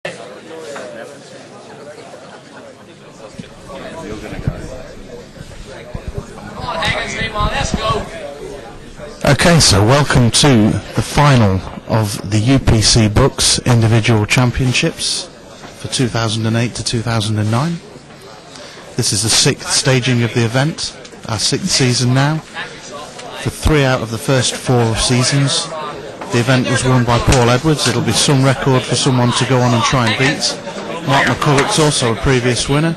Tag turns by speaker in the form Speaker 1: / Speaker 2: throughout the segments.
Speaker 1: You're going to go.
Speaker 2: Come on, Higgins, meanwhile, let's go.
Speaker 3: Okay, so welcome to the final of the UPC Books Individual Championships for 2008 to 2009. This is the 6th staging of the event, our 6th season now. For 3 out of the first 4 seasons, the event was won by Paul Edwards. It'll be some record for someone to go on and try and beat. Mark McCulloch's also a previous winner,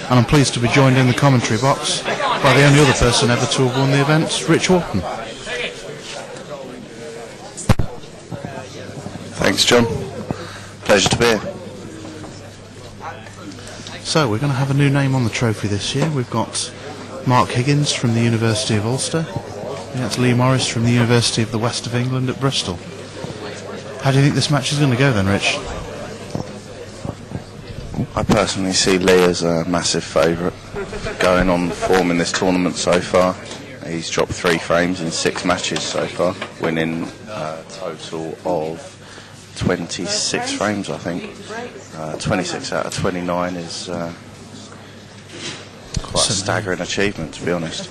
Speaker 3: and I'm pleased to be joined in the commentary box by the only other person ever to have won the event, Rich Wharton.
Speaker 1: Thanks, John. Pleasure to be here.
Speaker 3: So we're going to have a new name on the trophy this year. We've got Marc Higgins from the University of Ulster. And that's Lee Morris from the University of the West of England at Bristol. How do you think this match is going to go then, Rich?
Speaker 1: I personally see Lee as a massive favourite going on form in this tournament so far. He's dropped 3 frames in 6 matches so far, winning a total of 26 frames, I think. 26 out of 29 is quite a staggering achievement, to be honest.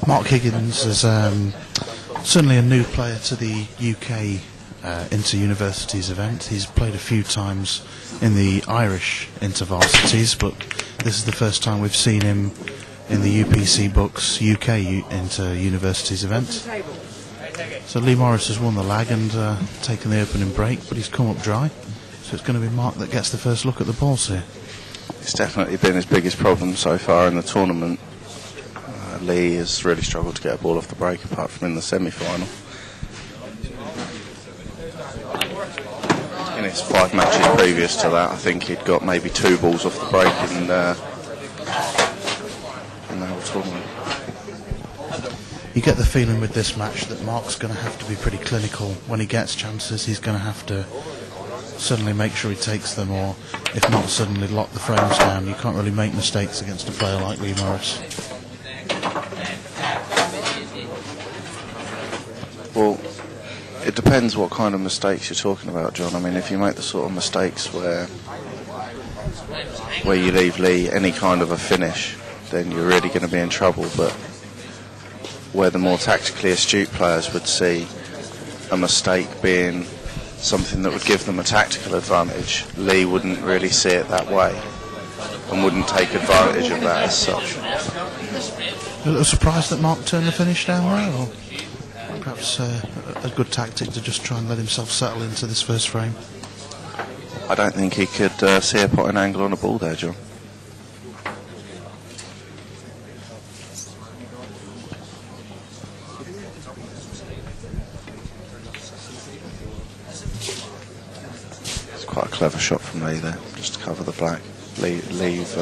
Speaker 3: Marc Higgins is certainly a new player to the UK Inter-Universities event. He's played a few times in the Irish Inter-Varsities, but this is the first time we've seen him in the UPC Books UK Inter-Universities event. So Lee Morris has won the lag and taken the opening break, but he's come up dry. So it's going to be Mark that gets the first look at the balls here.
Speaker 1: It's definitely been his biggest problem so far in the tournament. Lee has really struggled to get a ball off the break, apart from in the semi-final. In his 5 matches previous to that, I think he'd got maybe 2 balls off the break in the whole tournament.
Speaker 3: You get the feeling with this match that Mark's going to have to be pretty clinical. When he gets chances, he's going to have to suddenly make sure he takes them, or if not, suddenly lock the frames down. You can't really make mistakes against a player like Lee Morris.
Speaker 1: Well, it depends what kind of mistakes you're talking about, John. I mean, if you make the sort of mistakes where you leave Lee any kind of a finish, then you're really going to be in trouble. But where the more tactically astute players would see a mistake being something that would give them a tactical advantage, Lee wouldn't really see it that way and wouldn't take advantage of that as such.
Speaker 3: A little surprised that Mark turned the finish down there, or perhaps a good tactic to just try and let himself settle into this first frame?
Speaker 1: I don't think he could see a potting angle on a ball there, John. It's quite a clever shot from Lee there, just to cover the black. Leave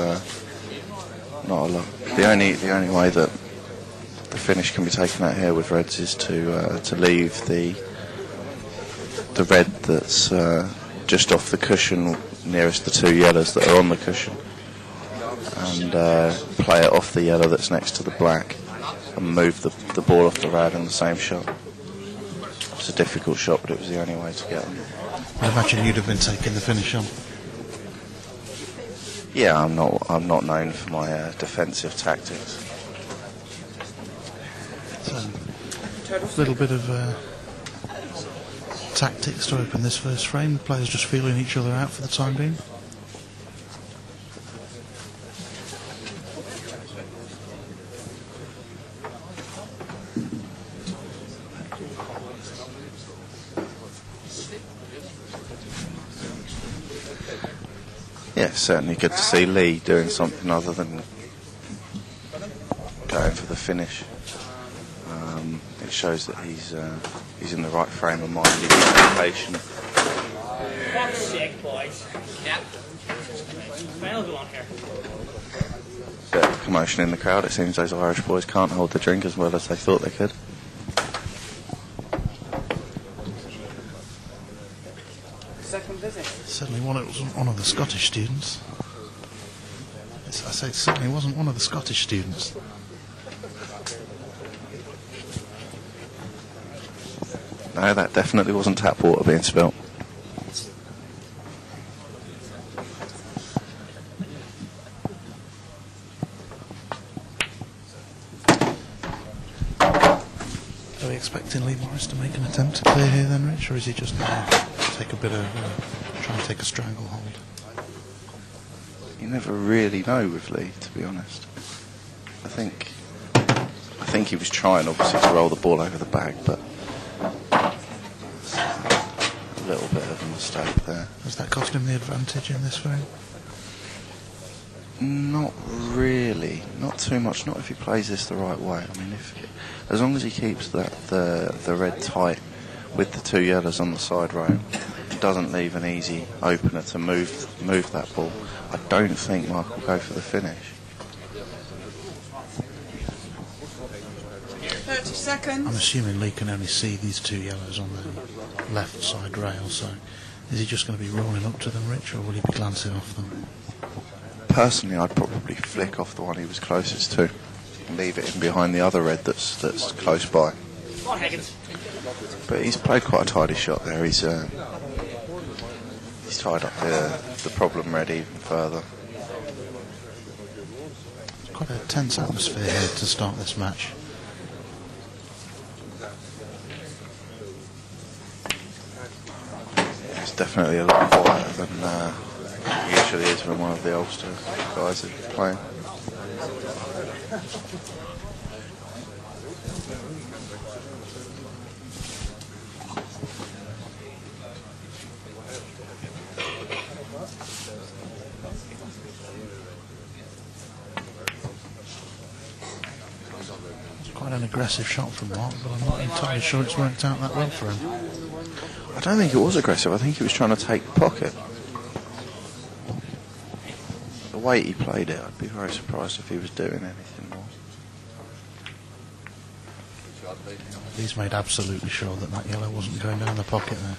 Speaker 1: not a lot. The only way that the finish can be taken out here with reds is to leave the red that's just off the cushion nearest the 2 yellows that are on the cushion, and play it off the yellow that's next to the black and move the ball off the rad in the same shot. It's a difficult shot, but it was the only way to get them.
Speaker 3: I imagine you'd have been taking the finish on.
Speaker 1: Yeah, I'm not known for my defensive tactics.
Speaker 3: So, a little bit of tactics to open this first frame. The players just feeling each other out for the time being.
Speaker 1: Yeah, certainly good to see Lee doing something other than going for the finish. It shows that he's in the right frame of mind. He's patient.
Speaker 2: Fuck's sake, boys. Yep. Well, go on here.
Speaker 1: Bit of commotion in the crowd. It seems those Irish boys can't hold the drink as well as they thought they could.
Speaker 2: Second visit.
Speaker 3: Certainly wasn't one of the Scottish students. I say it certainly wasn't one of the Scottish students.
Speaker 1: No, that definitely wasn't tap water being spilt.
Speaker 3: expecting Lee Morris to make an attempt to clear here then, Rich, or is he just going to take a bit of try and take a stranglehold?
Speaker 1: You never really know with Lee, to be honest. I think he was trying, obviously, to roll the ball over the bag, but a little bit of a mistake there.
Speaker 3: Has that cost him the advantage in this frame?
Speaker 1: Not really, not too much. Not if he plays this the right way. I mean, as long as he keeps the red tight with the two yellows on the side rail, doesn't leave an easy opener to move that ball, I don't think Marc will go for the finish.
Speaker 4: 30 seconds.
Speaker 3: I'm assuming Lee can only see these two yellows on the left side rail, so is he just going to be rolling up to them, Rich, or will he be glancing off them?
Speaker 1: Personally, I'd probably flick off the one he was closest to and leave it in behind the other red that's close by.
Speaker 2: Come on, Higgins.
Speaker 1: But he's played quite a tidy shot there. He's tied up the problem red even further.
Speaker 3: It's quite a tense atmosphere here to start this match.
Speaker 1: It's definitely a lot quieter than it usually is when one of the Ulster guys is playing.
Speaker 3: It's quite an aggressive shot from Marc, but I'm not entirely sure it's worked out that well for him.
Speaker 1: I don't think it was aggressive. I think he was trying to take the pocket. The way he played it, I'd be very surprised if he was doing anything more.
Speaker 3: He's made absolutely sure that yellow wasn't going down the pocket there.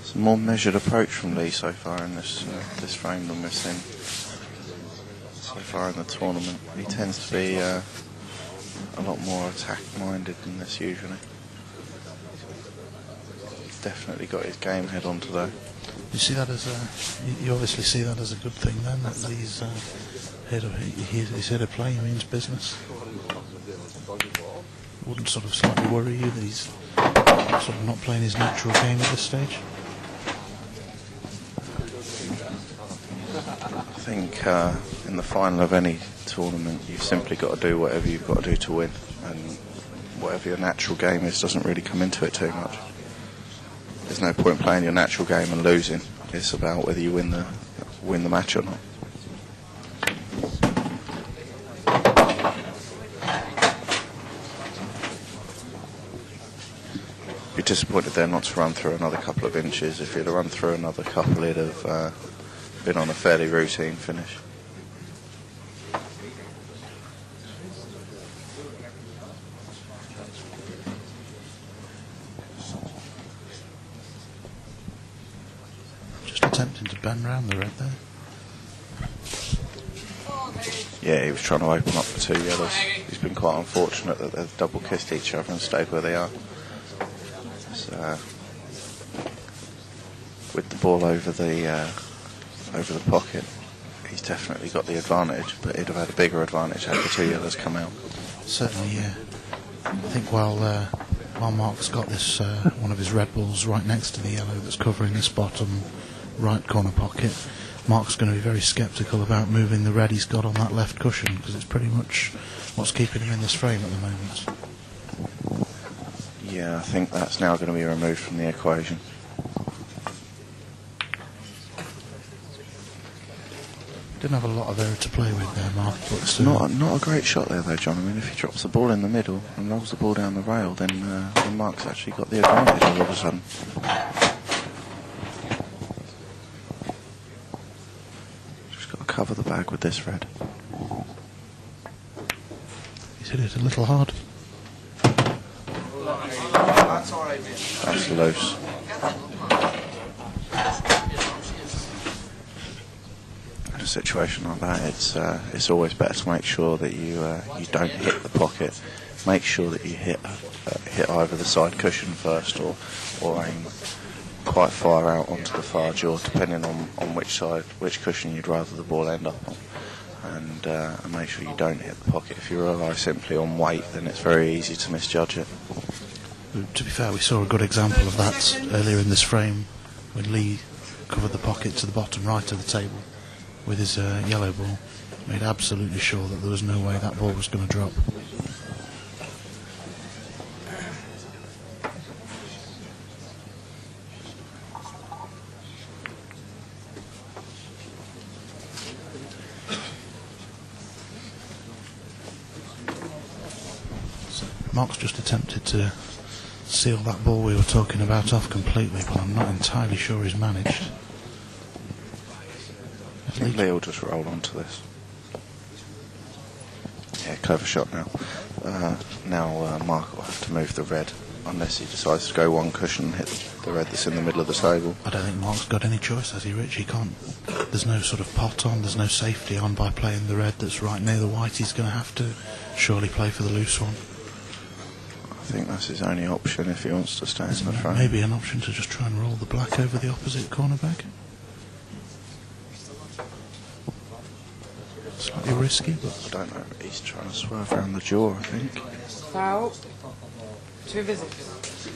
Speaker 1: It's a more measured approach from Lee so far in this frame than we've seen so far in the tournament. He tends to be a lot more attack-minded than this usually. He's definitely got his game head on today.
Speaker 3: You see that as you obviously see that as a good thing then, that Lee's his head of play means business. Wouldn't sort of slightly worry you that he's sort of not playing his natural game at this stage?
Speaker 1: I think in the final of any tournament you've simply got to do whatever you've got to do to win, and whatever your natural game is doesn't really come into it too much. There's no point playing your natural game and losing. It's about whether you win the match or not. You're disappointed there not to run through another couple of inches. If he'd have run through another couple, he'd have been on a fairly routine finish.
Speaker 3: Just attempting to bend round the red there.
Speaker 1: Yeah, he was trying to open up the two yellows. He's been quite unfortunate that they've double kissed each other and stayed where they are. So, with the ball over the pocket, he's definitely got the advantage, but he'd have had a bigger advantage had the two yellows come out.
Speaker 3: Certainly, yeah. I think while Marc's got this one of his red balls right next to the yellow that's covering this bottom right corner pocket, Marc's going to be very sceptical about moving the red he's got on that left cushion, because it's pretty much what's keeping him in this frame at the moment.
Speaker 1: Yeah, I think that's now going to be removed from the equation.
Speaker 3: Didn't have a lot of error to play with there, Marc. But still.
Speaker 1: Not a great shot there, though, John. I mean, if he drops the ball in the middle and rolls the ball down the rail, then Marc's actually got the advantage all of a sudden. Just got to cover the bag with this red.
Speaker 3: He's hit it a little hard.
Speaker 1: That's loose. In a situation like that, it's always better to make sure that you don't hit the pocket. Make sure that you hit either the side cushion first or aim quite far out onto the far jaw, depending on which cushion you'd rather the ball end up on. and make sure you don't hit the pocket. If you rely simply on weight, then it's very easy to misjudge it.
Speaker 3: To be fair, we saw a good example of that earlier in this frame when Lee covered the pocket to the bottom right of the table with his yellow ball. Made absolutely sure that there was no way that ball was going to drop. So Mark's just attempted to seal that ball we were talking about off completely, but I'm not entirely sure he's managed.
Speaker 1: I think Lee will just roll onto this. Yeah, clever shot now. Now Mark will have to move the red, unless he decides to go one cushion and hit the red that's in the middle of the table.
Speaker 3: I don't think Mark's got any choice, has he, Rich? He can't. There's no sort of pot on, there's no safety on by playing the red that's right near the white. He's going to have to surely play for the loose one.
Speaker 1: I think that's his only option if he wants to stay in the frame.
Speaker 3: Maybe an option to just try and roll the black over the opposite cornerback. Slightly risky, but
Speaker 1: I don't know. He's trying to swerve around the jaw, I think.
Speaker 4: Foul. 2 visits.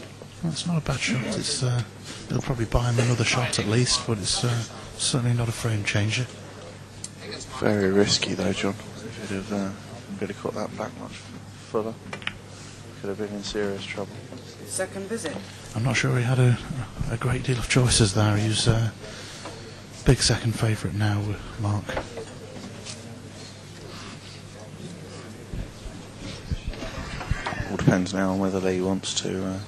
Speaker 3: well, it's not a bad shot. It's it'll probably buy him another shot at least, but it's certainly not a frame changer.
Speaker 1: Very risky though, John. If he'd have caught that back much fuller, could have been in serious trouble.
Speaker 4: Second visit.
Speaker 3: I'm not sure he had a great deal of choices there. He's big second favourite now with Mark.
Speaker 1: All depends now on whether Lee wants to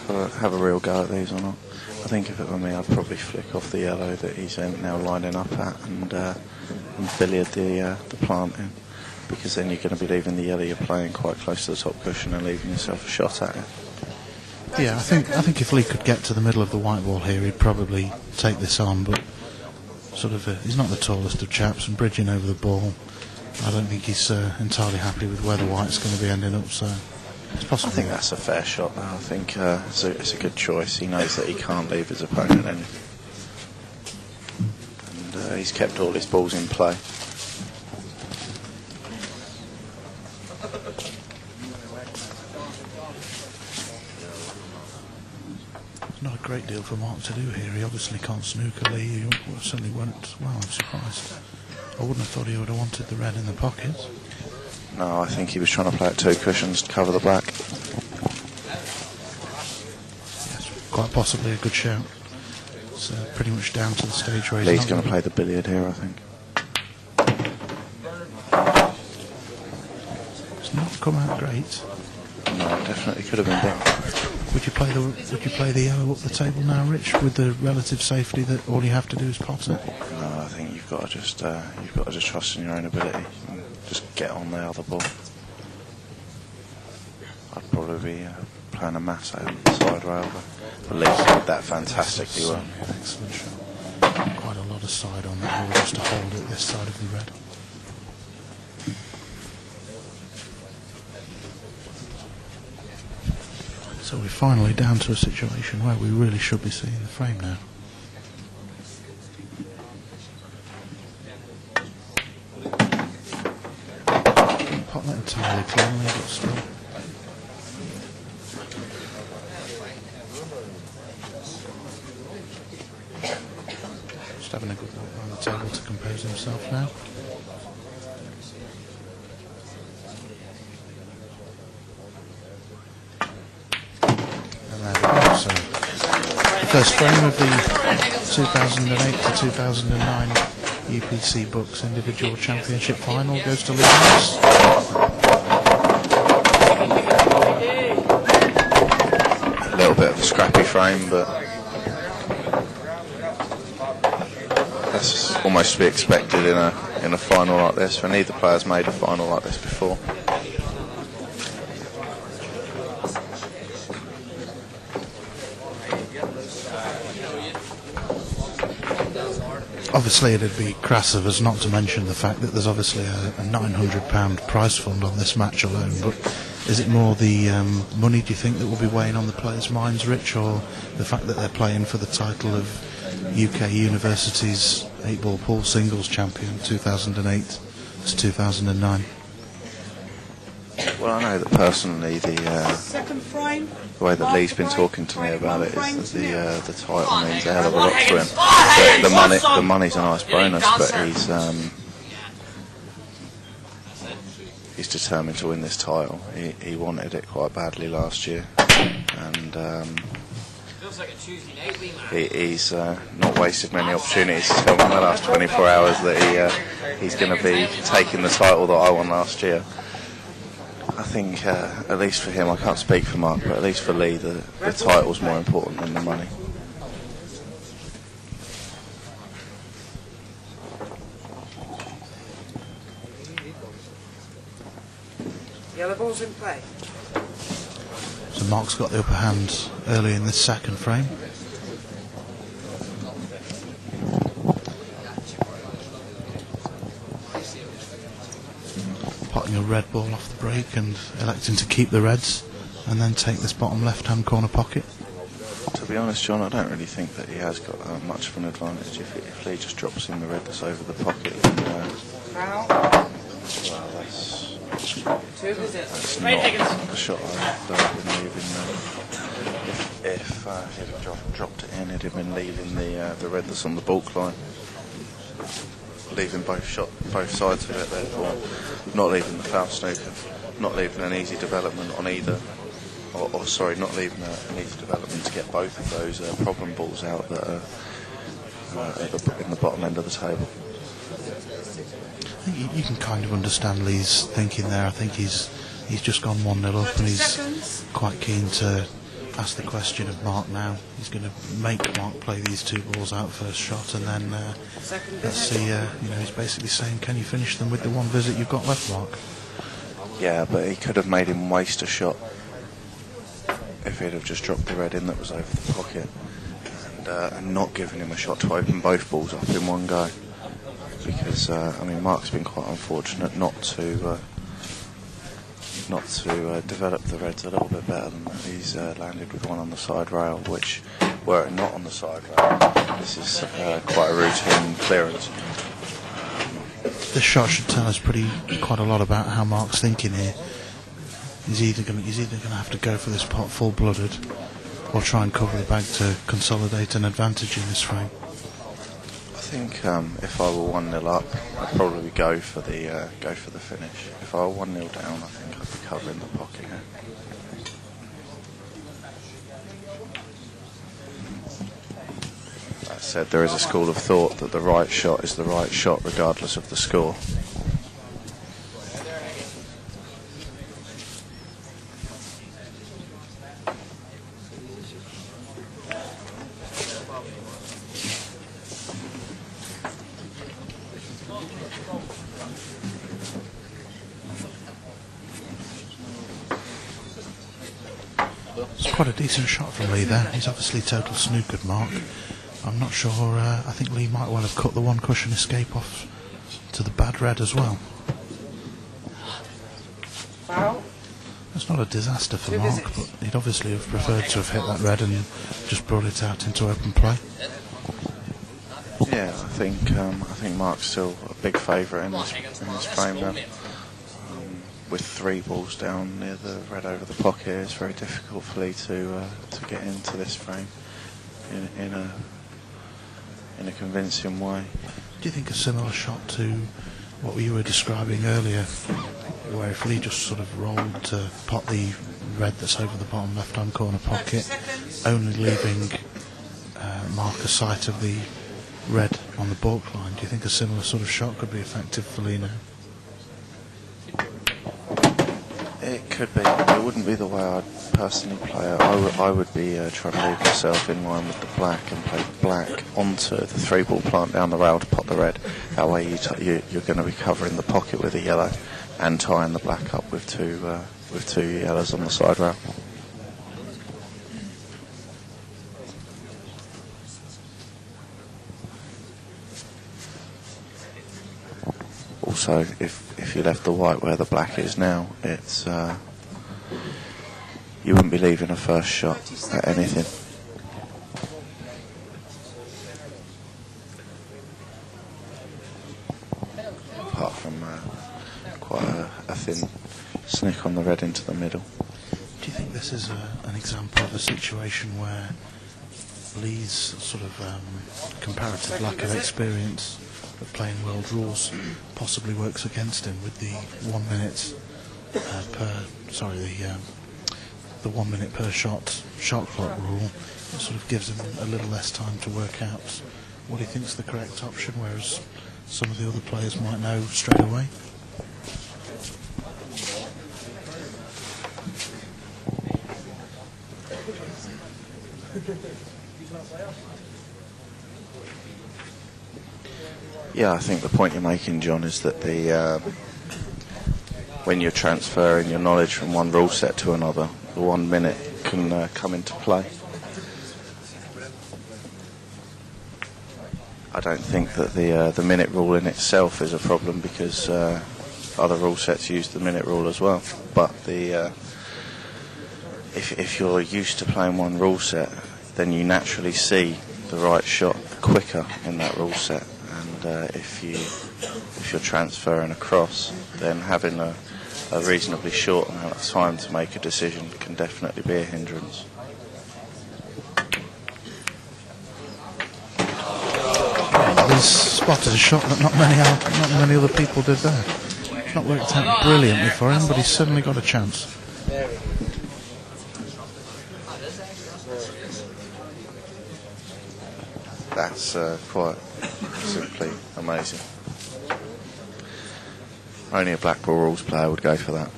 Speaker 1: have a real go at these or not. I think if it were me, I'd probably flick off the yellow that he's now lining up at and billiard the plant in, because then you're going to be leaving the yellow you're playing quite close to the top cushion and leaving yourself a shot at it.
Speaker 3: Yeah, I think if Lee could get to the middle of the white ball here, he'd probably take this on, but sort of he's not the tallest of chaps, and bridging over the ball, I don't think he's entirely happy with where the white's going to be ending up, so it's possible.
Speaker 1: I think that's a fair shot though. I think it's a good choice. He knows that he can't leave his opponent any, and he's kept all his balls in play.
Speaker 3: Not a great deal for Mark to do here. He obviously can't snooker Lee. He certainly won't. Well, I'm surprised. I wouldn't have thought he would have wanted the red in the pocket.
Speaker 1: No, I think he was trying to play at two cushions to cover the black.
Speaker 3: Yes, quite possibly a good shout. It's pretty much down to the stage where
Speaker 1: Lee's going to play the billiard here, I think.
Speaker 3: It's not come out great.
Speaker 1: No, it definitely could have been better.
Speaker 3: Would you play the yellow up the table now, Rich, with the relative safety that all you have to do is pot it?
Speaker 1: No, I think you've got to just trust in your own ability and just get on the other ball. I'd probably be playing a mass over the side rail, but Lee did that fantastically well.
Speaker 3: Excellent shot. Quite a lot of side on that ball just to hold it this side of the red. So we're finally down to a situation where we really should be seeing the frame now. Pot that entirely cleanly, but still. Just having a good look around the table to compose himself now. So, first frame of the 2008 to 2009 UPC Books Individual Championship Final goes to Lee Higgins.
Speaker 1: A little bit of a scrappy frame, but that's almost to be expected in a final like this, for neither player's made a final like this before.
Speaker 3: Obviously it'd be crass of us not to mention the fact that there's obviously a £900 prize fund on this match alone, but is it more the money, do you think, that will be weighing on the players' minds, Rich, or the fact that they're playing for the title of UK University's 8-ball pool singles champion 2008 to 2009.
Speaker 1: Well, I know that personally
Speaker 4: Second frame.
Speaker 1: the way that Lee's been talking to me about it is that the title means a hell of a lot to him. The money's a nice bonus, but he's determined to win this title. He wanted it quite badly last year, and he's not wasted many opportunities to tell me in the last 24 hours that he's going to be taking the title that I won last year. I think, at least for him, I can't speak for Mark, but at least for Lee, the title's more important than the money.
Speaker 4: Yellow ball's in play.
Speaker 3: So Mark's got the upper hand early in this second frame. Potting a red ball off the break and electing to keep the reds and then take this bottom left hand corner pocket.
Speaker 1: To be honest, John, I don't really think that he has got much of an advantage. If Lee just drops in the red that's over the pocket, then,
Speaker 4: Foul.
Speaker 1: well, that's
Speaker 4: 2 visits.
Speaker 1: not the shot I've been leaving. If he'd have dropped it in, he'd have been leaving the red that's on the balk line. Leaving both sides of it, therefore not leaving the foul snooker, not leaving an easy development on either, or sorry, not leaving an easy development to get both of those problem balls out that are in the bottom end of the table.
Speaker 3: I think you can kind of understand Lee's thinking there. I think he's just gone 1-0 up and he's quite keen to ask the question of Mark now. He's going to make Mark play these 2 balls out first shot, and then let's see. He's basically saying, can you finish them with the 1 visit you've got left, Mark?
Speaker 1: Yeah, but he could have made him waste a shot if he'd have just dropped the red in that was over the pocket, and not given him a shot to open both balls up in one go. Because Mark's been quite unfortunate not to develop the reds a little bit better than that. He's landed with one on the side rail, which, were it not on the side rail, this is quite a routine clearance.
Speaker 3: This shot should tell us quite a lot about how Mark's thinking here. He's either going to have to go for this pot full-blooded, or try and cover the bag to consolidate an advantage in this frame.
Speaker 1: I think if I were 1-0 up, I'd probably go for the finish. If I were 1-0 down, I think I'd be covering the pocket here. That said, there is a school of thought that the right shot is the right shot regardless of the score.
Speaker 3: It's quite a decent shot from Lee there. He's obviously total snookered Mark. I'm not sure, I think Lee might well have cut the 1 cushion escape off to the bad red as well.
Speaker 4: Foul.
Speaker 3: It's not a disaster for Mark, but he'd obviously have preferred to have hit that red and just brought it out into open play.
Speaker 1: Yeah, I think Mark's still a big favourite in this frame now. With 3 balls down near the red over the pocket, it's very difficult for Lee to get into this frame in a convincing way.
Speaker 3: Do you think a similar shot to what you were describing earlier, where if Lee just sort of rolled to pot the red that's over the bottom left-hand corner pocket, only leaving Mark a sight of the red on the balk line, do you think a similar sort of shot could be effective for Lee now?
Speaker 1: It could be. It wouldn't be the way I'd personally play it. I would be trying to leave myself in line with the black and play the black onto the 3-ball plant down the rail to pot the red. That way you're going to be covering the pocket with a yellow and tying the black up with two yellows on the side rail. Also, if you left the white where the black is now, it's you wouldn't be leaving a first shot at anything. back on the red into the middle.
Speaker 3: Do you think this is an example of a situation where Lee's sort of comparative lack of experience of playing world rules possibly works against him with the 1 minute the 1 minute per shot clock rule? It sort of gives him a little less time to work out what he thinks the correct option, whereas some of the other players might know straight away.
Speaker 1: Yeah, I think the point you're making, John, is that when you're transferring your knowledge from one rule set to another, the 1 minute can come into play. I don't think that the minute rule in itself is a problem, because other rule sets use the minute rule as well. But if you're used to playing one rule set, then you naturally see the right shot quicker in that rule set. And if you're transferring across, then having a reasonably short amount of time to make a decision can definitely be a hindrance.
Speaker 3: He's spotted a shot that not many other people did there. It's not worked out brilliantly for him, but he's certainly got a chance.
Speaker 1: That's quite simply amazing. Only a Blackpool rules player would go for that.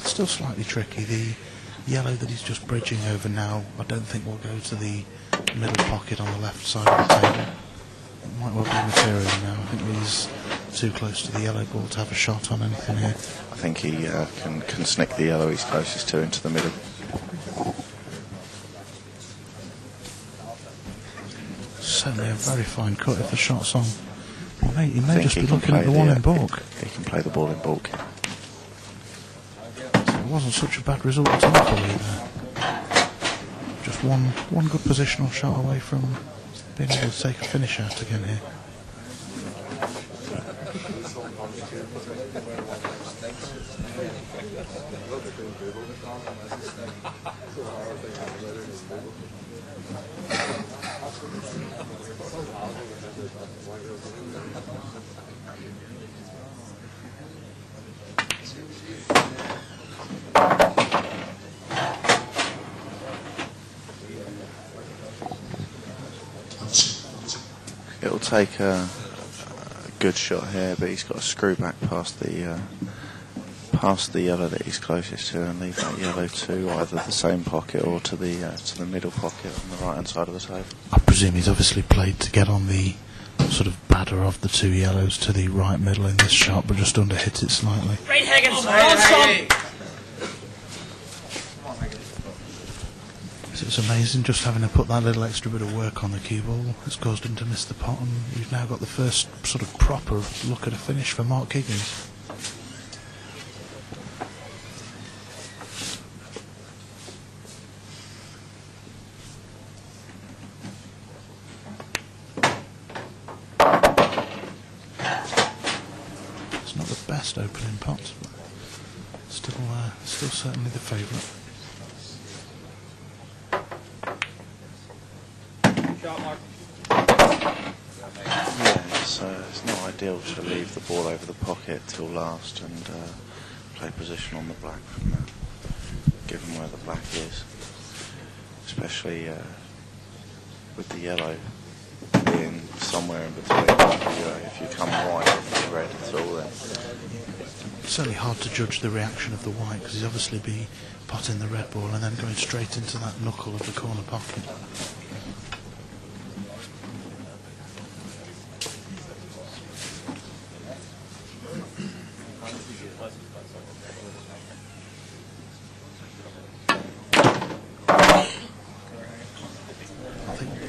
Speaker 3: Still slightly tricky. The yellow that he's just bridging over now, I don't think will go to the middle pocket on the left side of the table. It might well be material now. I think he's too close to the yellow ball to have a shot on anything here.
Speaker 1: I think he can snick the yellow he's closest to into the middle.
Speaker 3: Certainly a very fine cut if the shot's on. He may just be looking at the one in baulk.
Speaker 1: He can play the ball in baulk.
Speaker 3: So it wasn't such a bad result at all for Lee there. Just one good positional shot away from being able to take a finish out again here.
Speaker 1: It'll take a good shot here, but he's got to screw back past the yellow that he's closest to and leave that yellow to either the same pocket or to the middle pocket on the right hand side of the table.
Speaker 3: I presume he's obviously played to get on the sort of badder of the two yellows to the right middle in this shot, but just under hit it slightly.
Speaker 2: Great Higgins, well son.
Speaker 3: So it's amazing just having to put that little extra bit of work on the cue ball. It's caused him to miss the pot, and you've now got the first sort of proper look at a finish for Marc Higgins. It's not the best opening pot, but still certainly the favourite.
Speaker 2: Shot, Mark.
Speaker 1: Yeah, it's not ideal to leave the ball over the pocket till last and play position on the black from that, given where the black is, especially with the yellow being somewhere in between. If you come wide of the red at all, then
Speaker 3: It's certainly hard to judge the reaction of the white, because he's obviously be potting the red ball and then going straight into that knuckle of the corner pocket.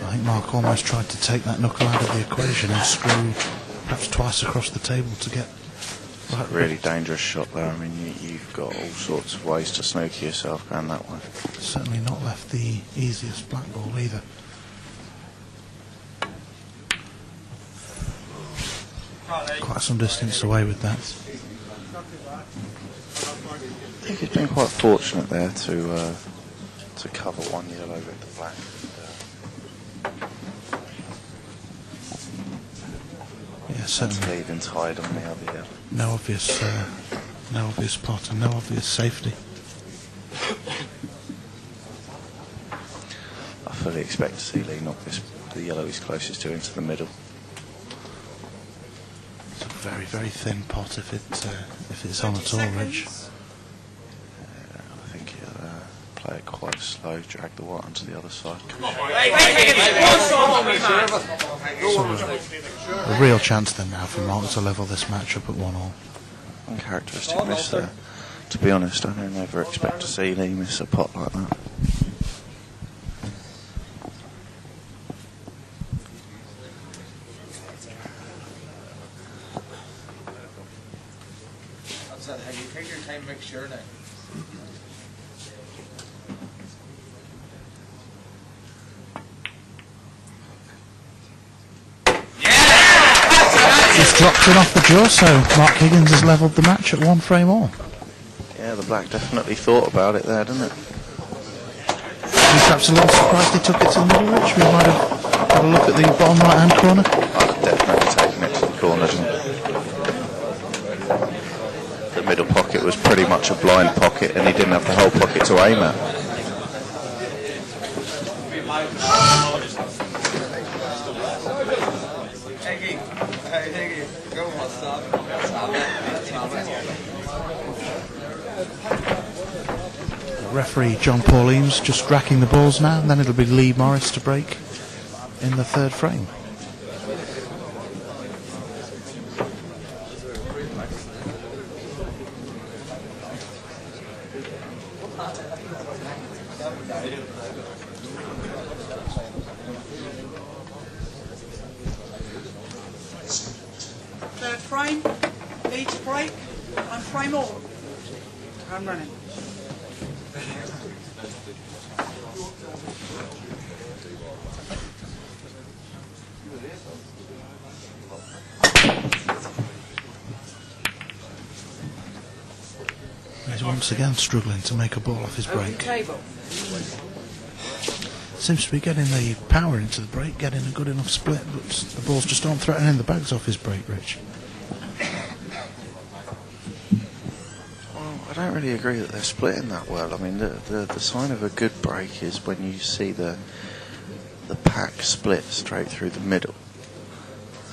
Speaker 3: I think Marc almost tried to take that knuckle out of the equation and screw perhaps twice across the table to get right.
Speaker 1: really dangerous shot there. I mean, you've got all sorts of ways to snooker yourself going that way.
Speaker 3: Certainly not left the easiest black ball either. Quite some distance away with that.
Speaker 1: quite fortunate there to cover one yellow with the black.
Speaker 3: Yeah, certainly.
Speaker 1: Leaving tied on the other yellow.
Speaker 3: No obvious pot and no obvious safety.
Speaker 1: I fully expect to see Lee knock the yellow he's closest to into the middle.
Speaker 3: It's a very, very thin pot if it's on at all, Rich.
Speaker 1: I think he'll play it quite slow, drag the white onto the other side.
Speaker 3: A real chance then now for Mark to level this match up at 1-1.
Speaker 1: Uncharacteristic miss there. To be honest, I don't ever expect to see Lee miss a pot like that.
Speaker 5: You take your time, make sure now.
Speaker 3: Just dropped it off the jaw, so Marc Higgins has levelled the match at 1 frame all.
Speaker 1: Yeah, the black definitely thought about it there, didn't it?
Speaker 3: He's perhaps a little surprised he took it to the middle, Rich. We might have had a look at the bottom right hand corner.
Speaker 1: I'd have definitely taken it to the corner, didn't it? The middle pocket was pretty much a blind pocket and he didn't have the whole pocket to aim at.
Speaker 3: Referee John Paul Eames just racking the balls now, and then it'll be Lee Morris to break in the 3rd frame.
Speaker 4: Third frame, each break, and frame all. I'm running.
Speaker 3: He's once again struggling to make a ball off his break.
Speaker 4: Table.
Speaker 3: Seems to be getting the power into the break, getting a good enough split, but the balls just aren't threatening the bags off his break, Rich.
Speaker 1: Well, I don't really agree that they're splitting that well. I mean, the sign of a good break is when you see the pack split straight through the middle.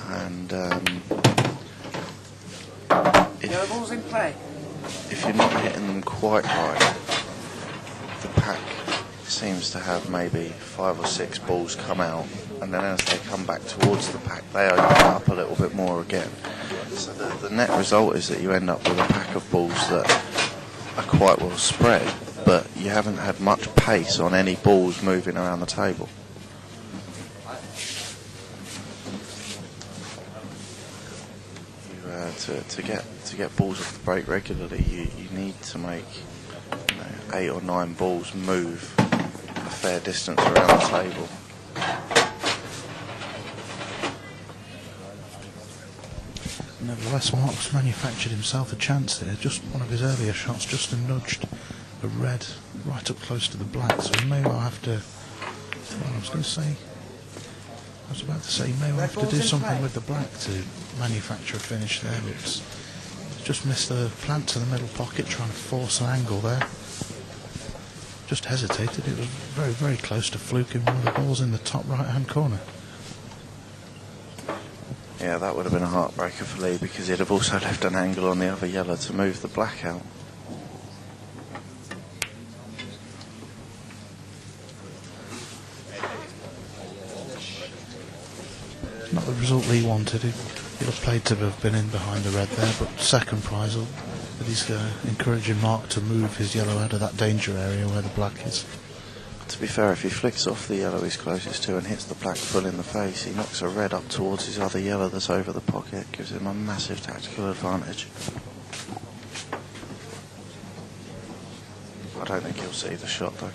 Speaker 1: And
Speaker 4: Yellow ball's in play.
Speaker 1: if you're not hitting them quite right, the pack seems to have maybe 5 or 6 balls come out, and then as they come back towards the pack, they open it up a little bit more again. So the net result is that you end up with a pack of balls that are quite well spread, but you haven't had much pace on any balls moving around the table. To get balls off the break regularly, you need to make 8 or 9 balls move a fair distance around the table.
Speaker 3: Nevertheless, Mark's manufactured himself a chance here. Just one of his earlier shots just nudged the red right up close to the black, so he may well have to... Well, I was about to say he may well have to do something with the black to manufacture a finish there, but it's just missed the plant to the middle pocket, trying to force an angle there. Just hesitated. It was very, very close to fluking one of the balls in the top right hand corner.
Speaker 1: Yeah, that would have been a heartbreaker for Lee, because he'd have also left an angle on the other yellow to move the black out.
Speaker 3: Not the result Lee wanted. He'd have played to have been in behind the red there, but second prize, but he's encouraging Mark to move his yellow out of that danger area where the black is.
Speaker 1: To be fair, if he flicks off the yellow he's closest to and hits the black full in the face, he knocks a red up towards his other yellow that's over the pocket, gives him a massive tactical advantage. I don't think he'll see the shot though.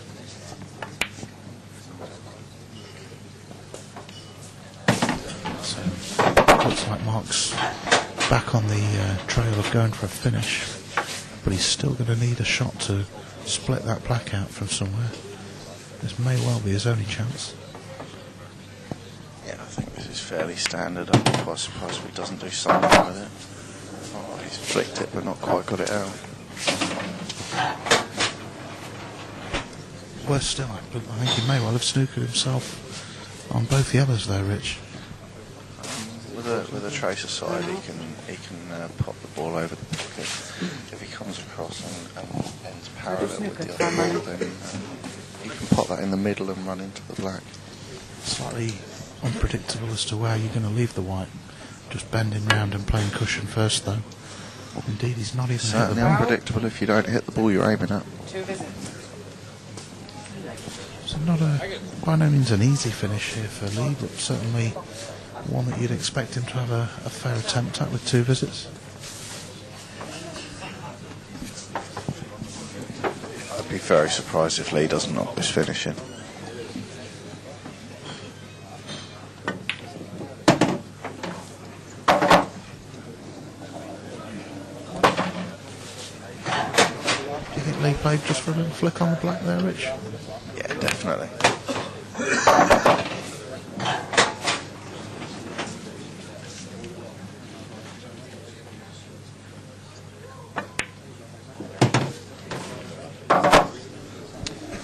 Speaker 3: So, looks like Mark's back on the trail of going for a finish. but he's still going to need a shot to split that black out from somewhere. This may well be his only chance.
Speaker 1: Yeah, I think this is fairly standard. I'd be quite surprised if he doesn't do something with it. Oh, he's flicked it but not quite got it out.
Speaker 3: Worse still, I think he may well have snookered himself on both yellows there, Rich.
Speaker 1: With a tracer side, he can pop the ball over the pocket. If he comes across and ends parallel with the other ball, then he can pop that in the middle and run into the black.
Speaker 3: Slightly unpredictable as to where you're going to leave the white. Just bending round and playing cushion first, though. Indeed, he's not even
Speaker 1: Certainly
Speaker 3: hit the ball.
Speaker 1: unpredictable if you don't hit the ball you're aiming at.
Speaker 5: 2 visits.
Speaker 3: So not by no means an easy finish here for Lee, but certainly one that you'd expect him to have a fair attempt at with 2 visits.
Speaker 1: I'd be very surprised if Lee doesn't knock this finish in.
Speaker 3: Do you think Lee played just for a little flick on the black there, Rich?
Speaker 1: Yeah, definitely.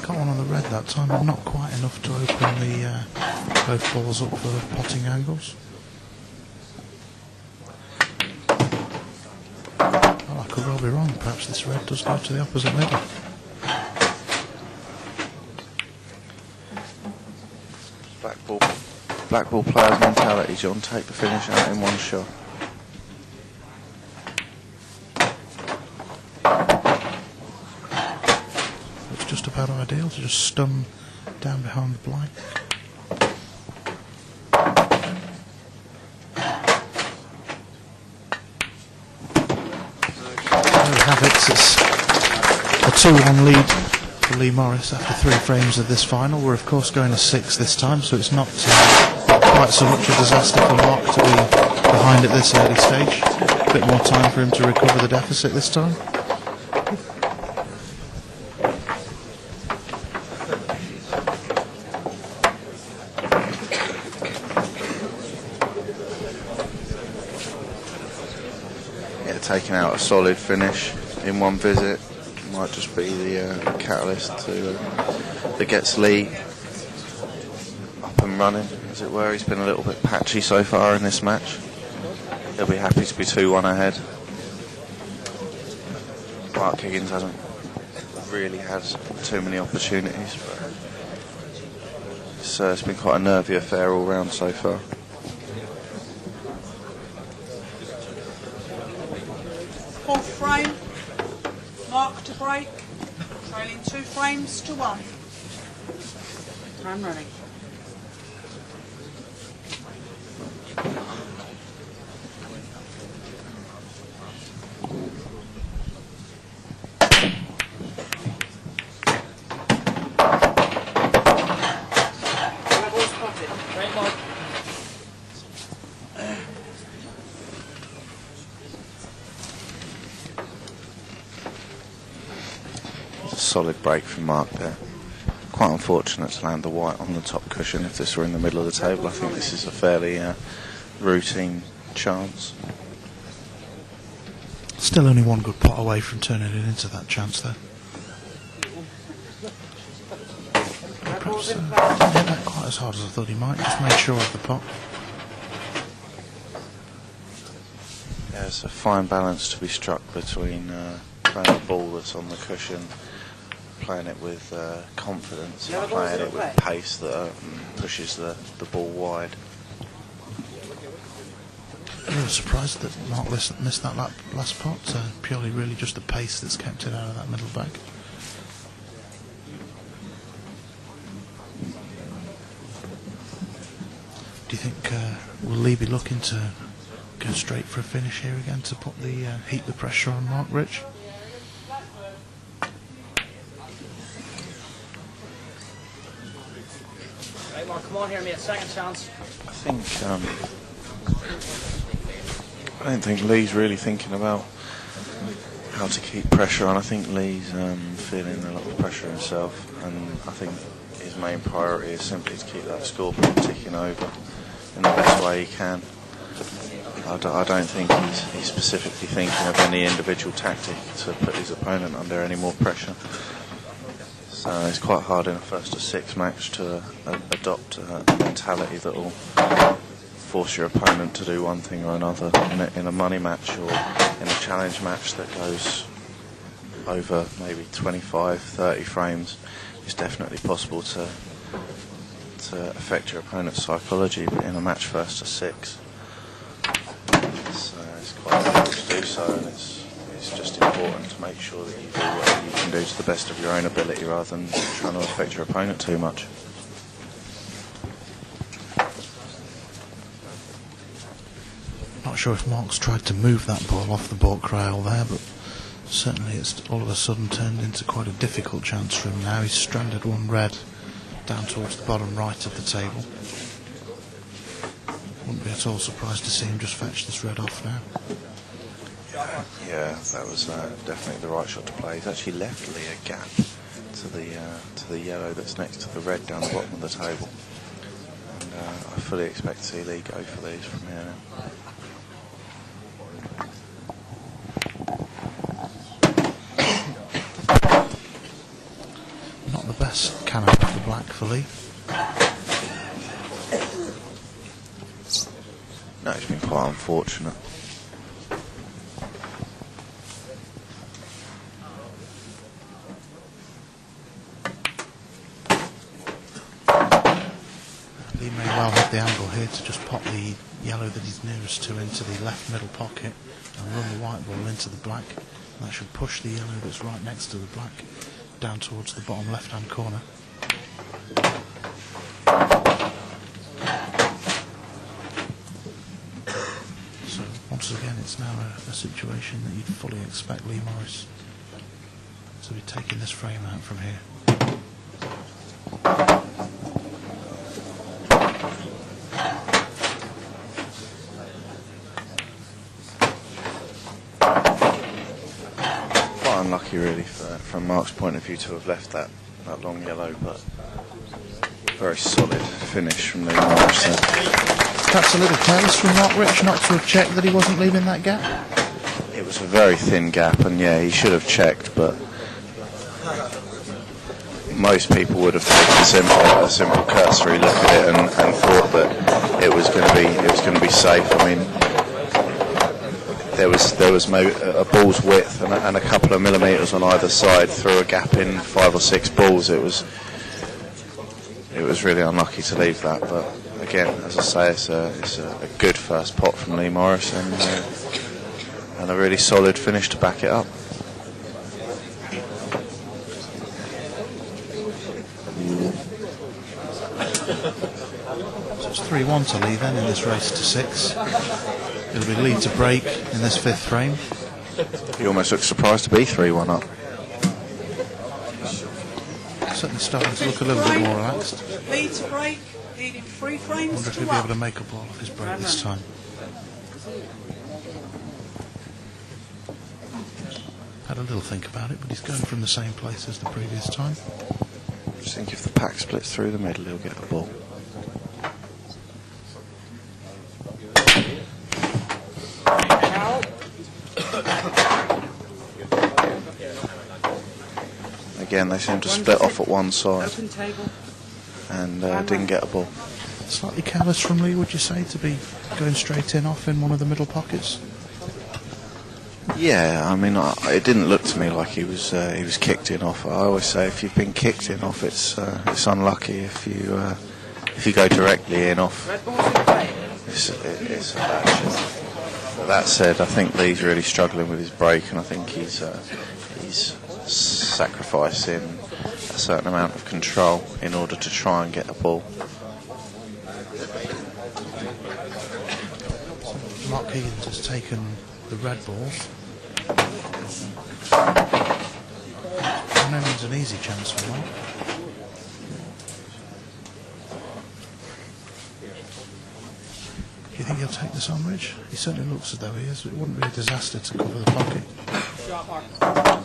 Speaker 3: Got one on the red that time, but not quite enough to open the both balls up for potting angles. Well, I could well be wrong. Perhaps this red does go to the opposite middle.
Speaker 1: Black ball player's mentality, John. Take the finish out in one shot.
Speaker 3: It's just about ideal to just stun down behind the black. There we have it. It's a 2-1 lead for Lee Morris after 3 frames of this final. We're of course going to 6 this time, so it's not quite so much a disaster for Mark to be behind at this early stage. A bit more time for him to recover the deficit this time.
Speaker 1: Yeah, taking out a solid finish in one visit might just be the catalyst that gets Lee up and running, as it were. He's been a little bit patchy so far in this match. He'll be happy to be 2-1 ahead. Marc Higgins hasn't really had too many opportunities, but it's been quite a nervy affair all round so far.
Speaker 4: Fourth frame, Mark to break, trailing 2 frames to 1. Time running.
Speaker 2: Right, Mark.
Speaker 1: It's a solid break from Mark there. Quite unfortunate to land the white on the top cushion. If this were in the middle of the table, I think this is a fairly routine chance.
Speaker 3: Still only one good pot away from turning it into that chance there. Perhaps didn't hit that quite as hard as I thought he might. Just made sure of the pot.
Speaker 1: Yeah, it's a fine balance to be struck between playing a ball that's on the cushion, playing it with confidence, and playing it with pace that pushes the ball wide.
Speaker 3: I was surprised that Mark missed that last pot. Purely really just the pace that's kept it out of that middle bag. Do you think will Lee be looking to go straight for a finish here again to put the heat the pressure on Mark, Rich?
Speaker 2: Right, Mark, come on here, mate. Second chance.
Speaker 1: I don't think Lee's really thinking about how to keep pressure on. I think Lee's feeling a lot of pressure himself, and I think his main priority is simply to keep that scoreboard ticking over in the best way he can. I don't think he's specifically thinking of any individual tactic to put his opponent under any more pressure. So it's quite hard in a 1-to-6 match to adopt a mentality that will force your opponent to do one thing or another. In a money match or in a challenge match that goes over maybe 25, 30 frames, it's definitely possible to affect your opponent's psychology, but in a match 1-to-6, it's quite difficult to do so, and it's just important to make sure that you do what you can do to the best of your own ability rather than trying to affect your opponent too much.
Speaker 3: Not sure if Mark's tried to move that ball off the baulk rail there, but certainly it's all of a sudden turned into quite a difficult chance for him now. He's stranded one red down towards the bottom right of the table. Wouldn't be at all surprised to see him just fetch this red off now.
Speaker 1: Yeah, that was definitely the right shot to play. He's actually left Lee a gap to the yellow that's next to the red down the bottom of the table. And I fully expect to see Lee go for these from here now.
Speaker 3: Not the best cannon off the black for Lee.
Speaker 1: No, it's been quite unfortunate.
Speaker 3: Lee may well have the angle here to just pop the yellow that he's nearest to into the left middle pocket and run the white ball into the black. And that should push the yellow that's right next to the black down towards the bottom left hand corner. So once again it's now a situation that you'd fully expect Lee Morris to be taking this frame out from here.
Speaker 1: Unlucky really from Mark's point of view to have left that long yellow, but very solid finish from Lee Morris.
Speaker 3: Perhaps a little careless from Mark Rich not to have checked that he wasn't leaving that gap.
Speaker 1: It was a very thin gap, and yeah, he should have checked, but most people would have taken a simple cursory look at it and thought that it was going to be safe. I mean, there was maybe a ball's width and a couple of millimetres on either side through a gap in 5 or 6 balls. It was really unlucky to leave that, but again, as I say, it's a good first pot from Lee Morris and a really solid finish to back it up.
Speaker 3: So it's 3-1 to Lee then in this race to 6. It'll be Lee to break in this 5th frame.
Speaker 1: He almost looks surprised to be 3-1 up.
Speaker 3: Certainly starting to look a little bit more relaxed.
Speaker 4: Lee to break, leading 3 frames.
Speaker 3: Wonder if he'll be able to make a ball off his break this time. Had a little think about it, but he's going from the same place as the previous time.
Speaker 1: I just think if the pack splits through the middle, he'll get the ball. Again, they seem to split off at one side and didn't get a ball.
Speaker 3: Slightly careless from Lee, would you say, to be going straight in off in one of the middle pockets?
Speaker 1: Yeah, I mean, it didn't look to me like he was kicked in off. I always say if you've been kicked in off, it's unlucky. If you go directly in off, it's a bad shot. But that said, I think Lee's really struggling with his break, and I think he's sacrificing a certain amount of control in order to try and get a ball.
Speaker 3: Marc Higgins has taken the red balls. No means an easy chance for Mark. Do you think he'll take this on, Rich? He certainly looks as though he is. It wouldn't be a disaster to cover the pocket.
Speaker 2: shot, Mark.
Speaker 1: I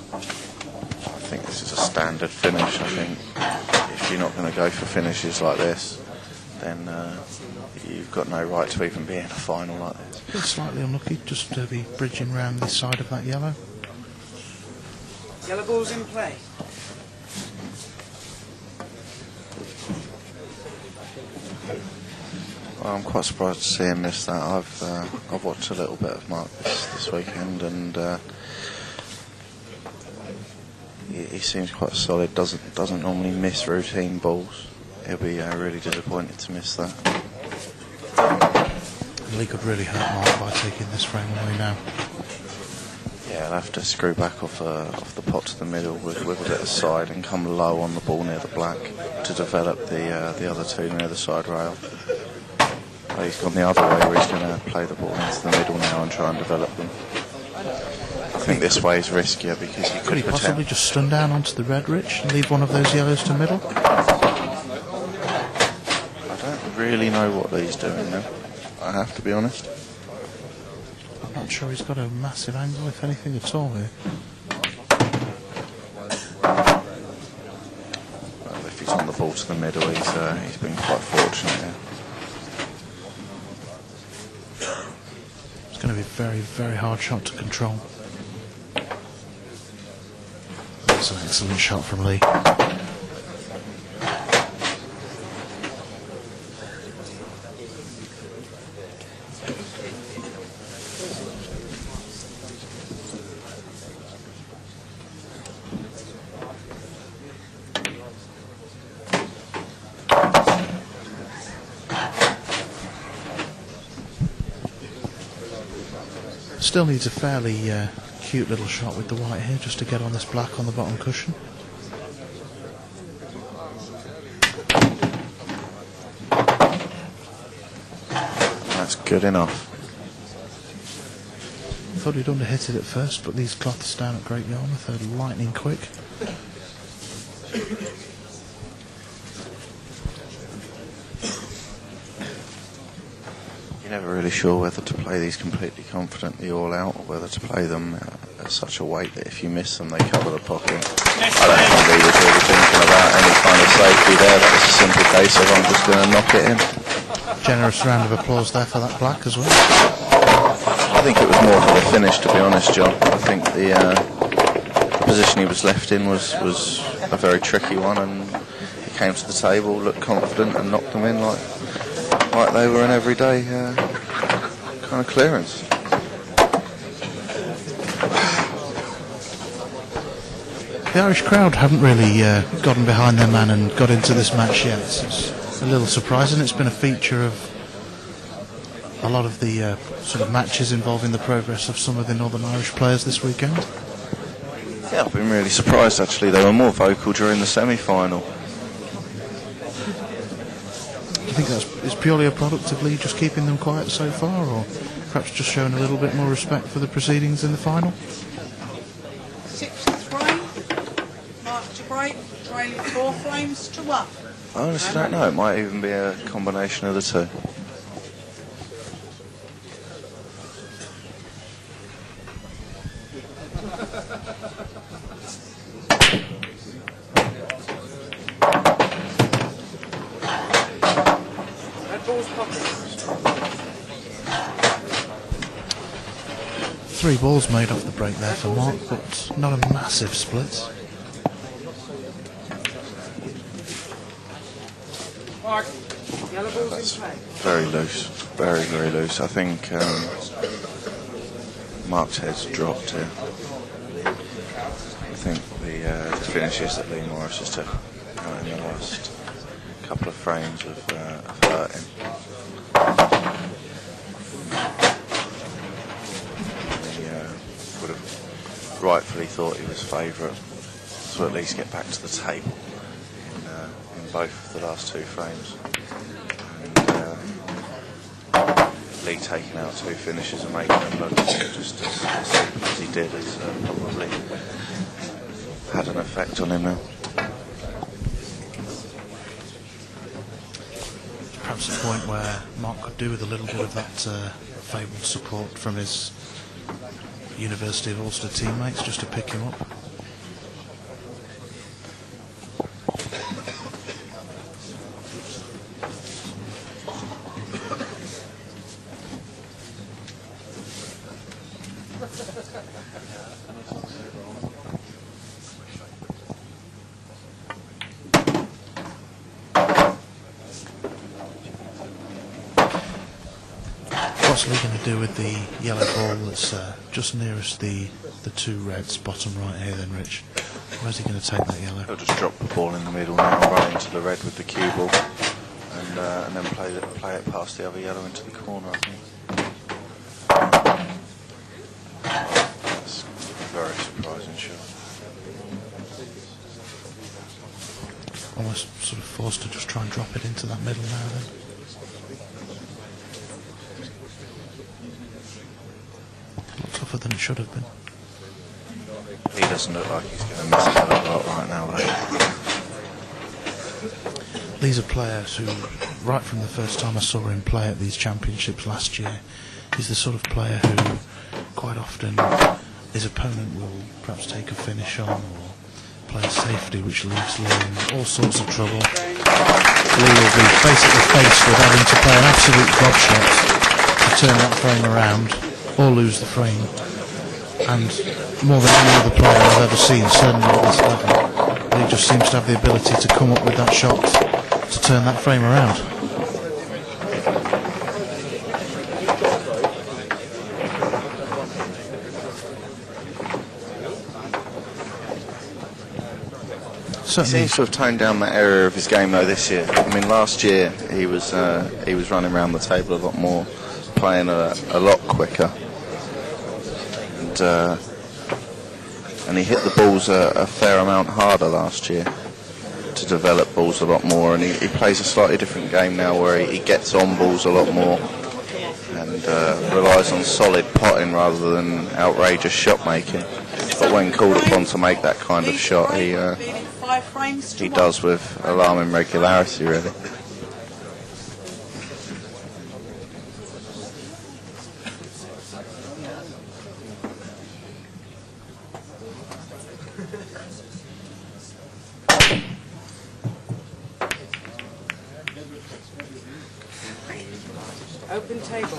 Speaker 1: think this is a standard finish. I think if you're not going to go for finishes like this, then you've got no right to even be in a final like this.
Speaker 3: Feels slightly unlucky just to be bridging round this side of that yellow.
Speaker 4: Yellow ball's in play.
Speaker 1: Well, I'm quite surprised to see him miss that. I've watched a little bit of Mark this weekend, and he seems quite solid. Doesn't normally miss routine balls. He'll be really disappointed to miss that.
Speaker 3: Lee could really hurt Mark by taking this frame away now.
Speaker 1: Yeah, he'll have to screw back off the pot to the middle with a bit of side and come low on the ball near the black to develop the other two near the side rail. But he's gone the other way where he's going to play the ball into the middle now and try and develop them. I think this way is riskier because he
Speaker 3: Could he possibly just stun down onto the red, Rich, and leave one of those yellows to middle?
Speaker 1: I don't really know what Lee's doing now, I have to be honest.
Speaker 3: I'm not sure he's got a massive angle, if anything at all here.
Speaker 1: Well, if he's on the ball to the middle, he's been quite fortunate here.
Speaker 3: It's going to be a very, very hard shot to control. That's an excellent shot from Lee. Still needs a fairly cute little shot with the white here just to get on this black on the bottom cushion.
Speaker 1: That's good enough.
Speaker 3: Thought he'd underhit it at first, but these cloths down at Great Yarmouth are lightning quick.
Speaker 1: You're never really sure whether to play these completely confidently all out or whether to play them at such a weight that if you miss them they cover the pocket. I don't think he was really thinking about any kind of safety there. That was a simple case of I'm just going to knock it in.
Speaker 3: Generous round of applause there for that black as well.
Speaker 1: I think it was more for the finish, to be honest, John. I think the position he was left in was a very tricky one, and he came to the table, looked confident and knocked them in like they were an everyday kind of clearance.
Speaker 3: The Irish crowd haven't really gotten behind their man and got into this match yet. It's a little surprising. It's been a feature of a lot of the sort of matches involving the progress of some of the Northern Irish players this weekend.
Speaker 1: Yeah, I've been really surprised actually. They were more vocal during the semi-final.
Speaker 3: Do you think that's purely a product of Lee just keeping them quiet so far, or perhaps just showing a little bit more respect for the proceedings in the final?
Speaker 4: Sixth frame. Mark to break. Trailing 4 frames to 1.
Speaker 1: I honestly don't know. It might even be a combination of the two.
Speaker 4: Red ball's pocket.
Speaker 3: 3 balls made off the break there for Mark, but not a massive split.
Speaker 2: Mark, yellow ball's in play.
Speaker 1: Very loose. Very, very loose. I think Mark's head's dropped here. I think the finishes that Lee Morris has took in the last couple of frames have hurt him. He would have rightfully thought he was favourite to at least get back to the table in both of the last 2 frames. And Lee taking out 2 finishes and making them look just as simple as he did has probably had an effect on him now.
Speaker 3: Perhaps a point where Mark could do with a little bit of that fabled support from his University of Ulster teammates just to pick him up. What's Lee going to do with the yellow ball that's just nearest the two reds, bottom right here then, Rich? Where's he going to take that yellow?
Speaker 1: He'll just drop the ball in the middle now, run into the red with the cue ball, and then play it past the other yellow into the corner, I think. That's a very surprising shot.
Speaker 3: Almost sort of forced to just try and drop it into that middle now then. Tougher than it should have been.
Speaker 1: He doesn't look like he's going to miss a hell of a lot right now, though.
Speaker 3: Lee's a player who, right from the first time I saw him play at these championships last year, is the sort of player who quite often his opponent will perhaps take a finish on or play a safety which leaves Lee in all sorts of trouble. Lee will be basically faced with having to play an absolute drop shot to turn that frame around or lose the frame, and more than any other player I've ever seen, certainly at this level, he just seems to have the ability to come up with that shot to turn that frame around.
Speaker 1: He
Speaker 3: Certainly.
Speaker 1: seems to have toned down that area of his game though this year. I mean, last year he was running around the table a lot more, playing a lot quicker, and he hit the balls a fair amount harder last year to develop balls a lot more, and he plays a slightly different game now where he gets on balls a lot more and relies on solid potting rather than outrageous shot making. But when called upon to make that kind of shot, he does with alarming regularity, really.
Speaker 4: Open table.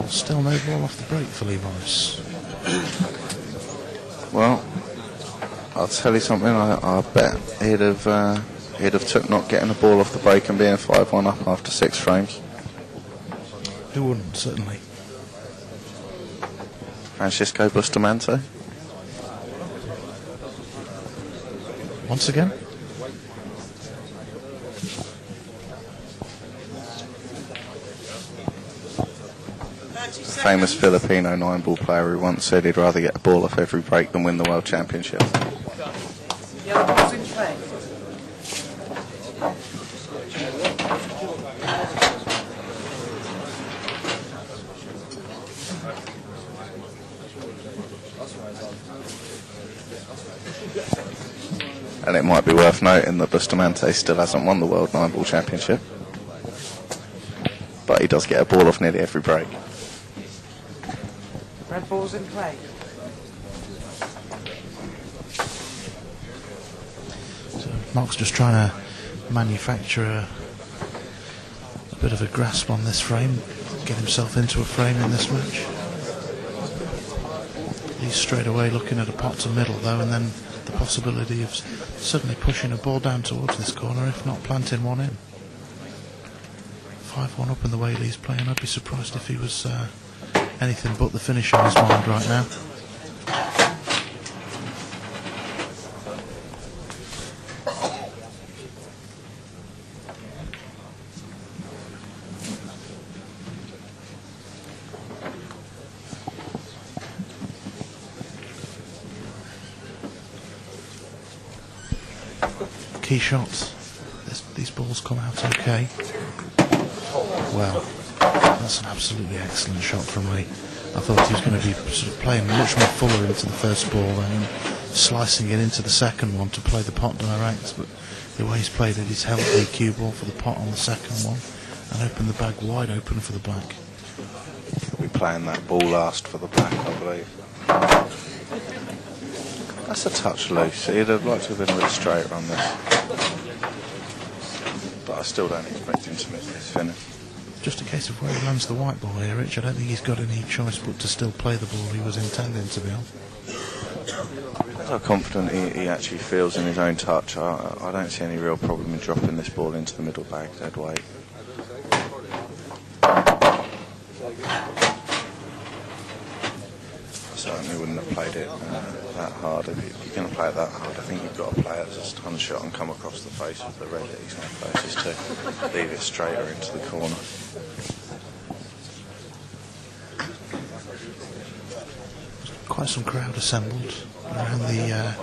Speaker 3: Still no ball off the break for Lee Morris.
Speaker 1: Well, I'll tell you something. I bet he'd have took not getting a ball off the break and being 5-1 up after 6 frames.
Speaker 3: Who wouldn't, certainly.
Speaker 1: Francisco Bustamante.
Speaker 3: Once again.
Speaker 1: Famous Filipino 9-ball player who once said he'd rather get a ball off every break than win the World Championship.
Speaker 4: Yellow ball's in play.
Speaker 1: And it might be worth noting that Bustamante still hasn't won the World 9-ball Championship, but he does get a ball off nearly every break.
Speaker 4: Red ball's in play.
Speaker 3: So Mark's just trying to manufacture a bit of a grasp on this frame, get himself into a frame in this match. He's straight away looking at a pot to middle though, and then the possibility of suddenly pushing a ball down towards this corner, if not planting one in. 5-1 up in the way Lee's playing. I'd be surprised if he was anything but the finish on his mind right now. Key shots. These balls come out okay. Well, that's an absolutely excellent shot from Lee. I thought he was going to be sort of playing much more fuller into the first ball and slicing it into the second one to play the pot direct, but the way he's played it, he's held the cue ball for the pot on the second one and opened the bag wide open for the black.
Speaker 1: We playing that ball last for the black, I believe. That's a touch loose. He'd have liked to have been a bit straighter on this. But I still don't expect him to miss this finish.
Speaker 3: Just a case of where he lands the white ball here, Rich. I don't think he's got any choice but to still play the ball he was intending to be on.
Speaker 1: How confident he actually feels in his own touch. I don't see any real problem in dropping this ball into the middle bag dead weight. Certainly wouldn't have played it that hard. If you're going to play it that hard, I think you've got to play it as a stun shot and come across the face of the red that he's now closest to. Leave it straighter into the corner.
Speaker 3: Quite some crowd assembled around the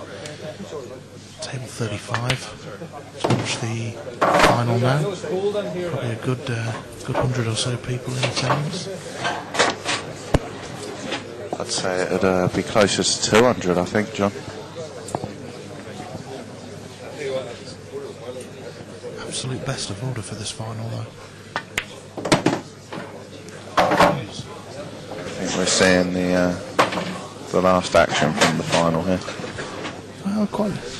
Speaker 3: table 35 to watch the final now. Probably a good 100 or so people in attendance.
Speaker 1: I'd say it'd be closer to 200, I think, John.
Speaker 3: Absolute best of order for this final, though.
Speaker 1: I think we're seeing the last action from the final here.
Speaker 3: Well,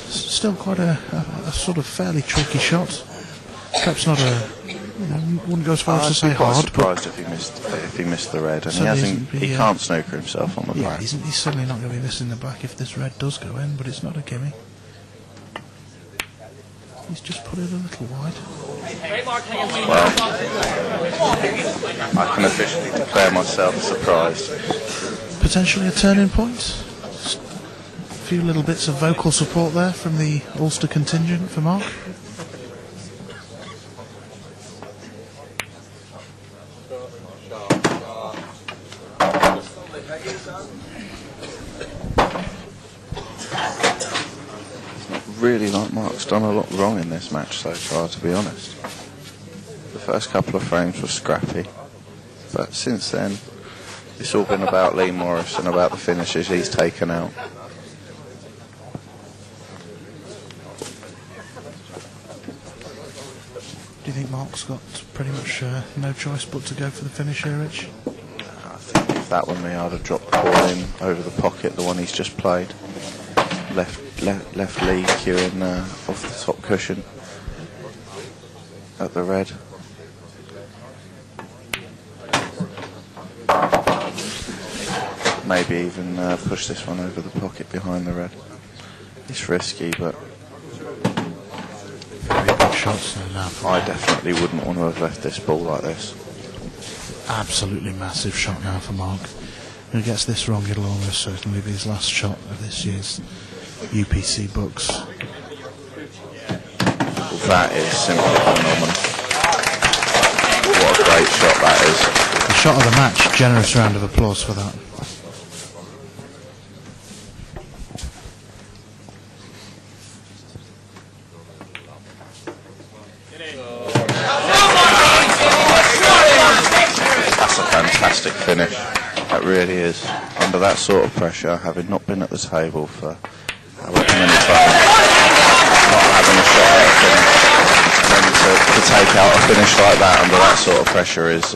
Speaker 3: still quite a sort of fairly tricky shot. Perhaps not wouldn't go as far as to say hard.
Speaker 1: I'd be quite surprised if he missed the red, and he can't snooker himself on the black.
Speaker 3: He's certainly not going to be missing the black if this red does go in, but it's not a gimme. He's just put it a little wide.
Speaker 1: Well, I can officially declare myself surprised.
Speaker 3: Potentially a turning point. A few little bits of vocal support there from the Ulster contingent for Mark.
Speaker 1: Really like Mark's done a lot wrong in this match so far, to be honest. The first couple of frames were scrappy, but since then it's all been about Lee Morris and about the finishes he's taken out.
Speaker 3: Do you think Mark's got pretty much no choice but to go for the finish here, Rich?
Speaker 1: I think if that were me, I'd have dropped the ball in over the pocket, the one he's just played. Left Lee queuing off the top cushion at the red. Maybe even push this one over the pocket behind the red. It's risky, but
Speaker 3: very good shots now.
Speaker 1: I definitely wouldn't want to have left this ball like this.
Speaker 3: Absolutely massive shot now for Mark. If he gets this wrong, it'll almost certainly be his last shot of this year's UPC books.
Speaker 1: That is simply phenomenal. What a great shot that is.
Speaker 3: The shot of the match. Generous round of applause for that.
Speaker 1: That's a fantastic finish. That really is. Under that sort of pressure, having not been at the table for however many times, not having a shot at a finish, and then to take out a finish like that under that sort of pressure is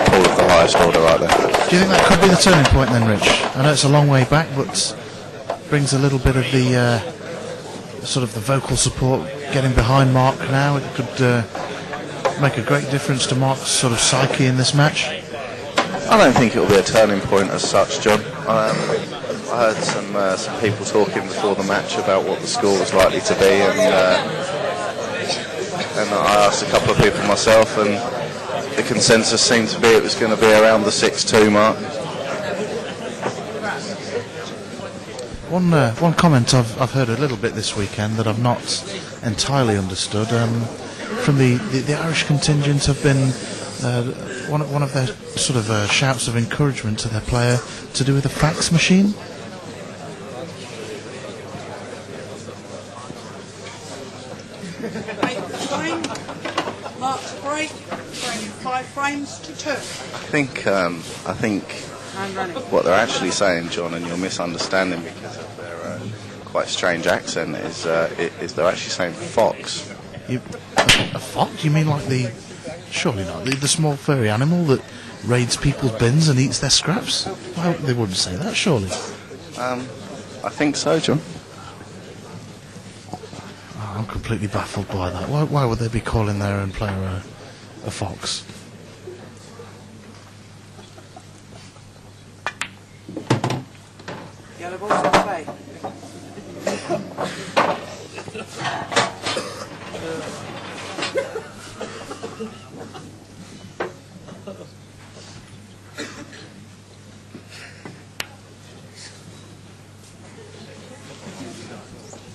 Speaker 1: Paul of the highest order right there.
Speaker 3: Do you think that could be the turning point then, Rich? I know it's a long way back, but brings a little bit of the sort of the vocal support getting behind Mark now. It could make a great difference to Mark's sort of psyche in this match.
Speaker 1: I don't think it'll be a turning point as such, John. I heard some people talking before the match about what the score was likely to be, and I asked a couple of people myself, and the consensus seemed to be it was going to be around the 6-2 mark.
Speaker 3: One comment I've heard a little bit this weekend that I've not entirely understood from the Irish contingent have been one of their sort of shouts of encouragement to their player to do with a fax machine.
Speaker 4: Frame, Mark's break, bringing 5 frames to 2.
Speaker 1: I think what they're actually saying, John, and you're misunderstanding because of their quite strange accent, is they're actually saying fox.
Speaker 3: A fox? You mean like the Surely not. The small furry animal that raids people's bins and eats their scraps? Why, they wouldn't say that, surely.
Speaker 1: I think so, John.
Speaker 3: Oh, I'm completely baffled by that. Why would they be calling their own player a fox?
Speaker 4: Yellow balls in play.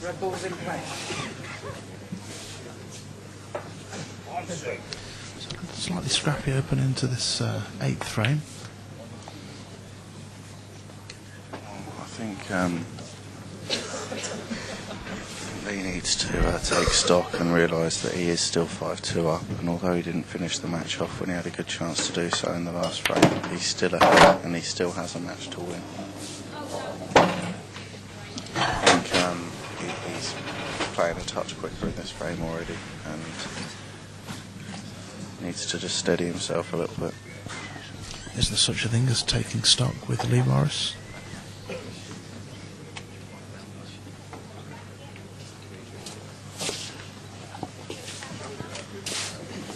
Speaker 4: Red balls in play.
Speaker 3: Slightly scrappy opening to this 8th frame.
Speaker 1: I think Lee needs to take stock and realise that he is still 5-2 up, and although he didn't finish the match off when he had a good chance to do so in the last frame, he's still ahead and he still has a match to win. I think he's playing a touch quicker in this frame already and needs to just steady himself a little bit.
Speaker 3: Is there such a thing as taking stock with Lee Morris?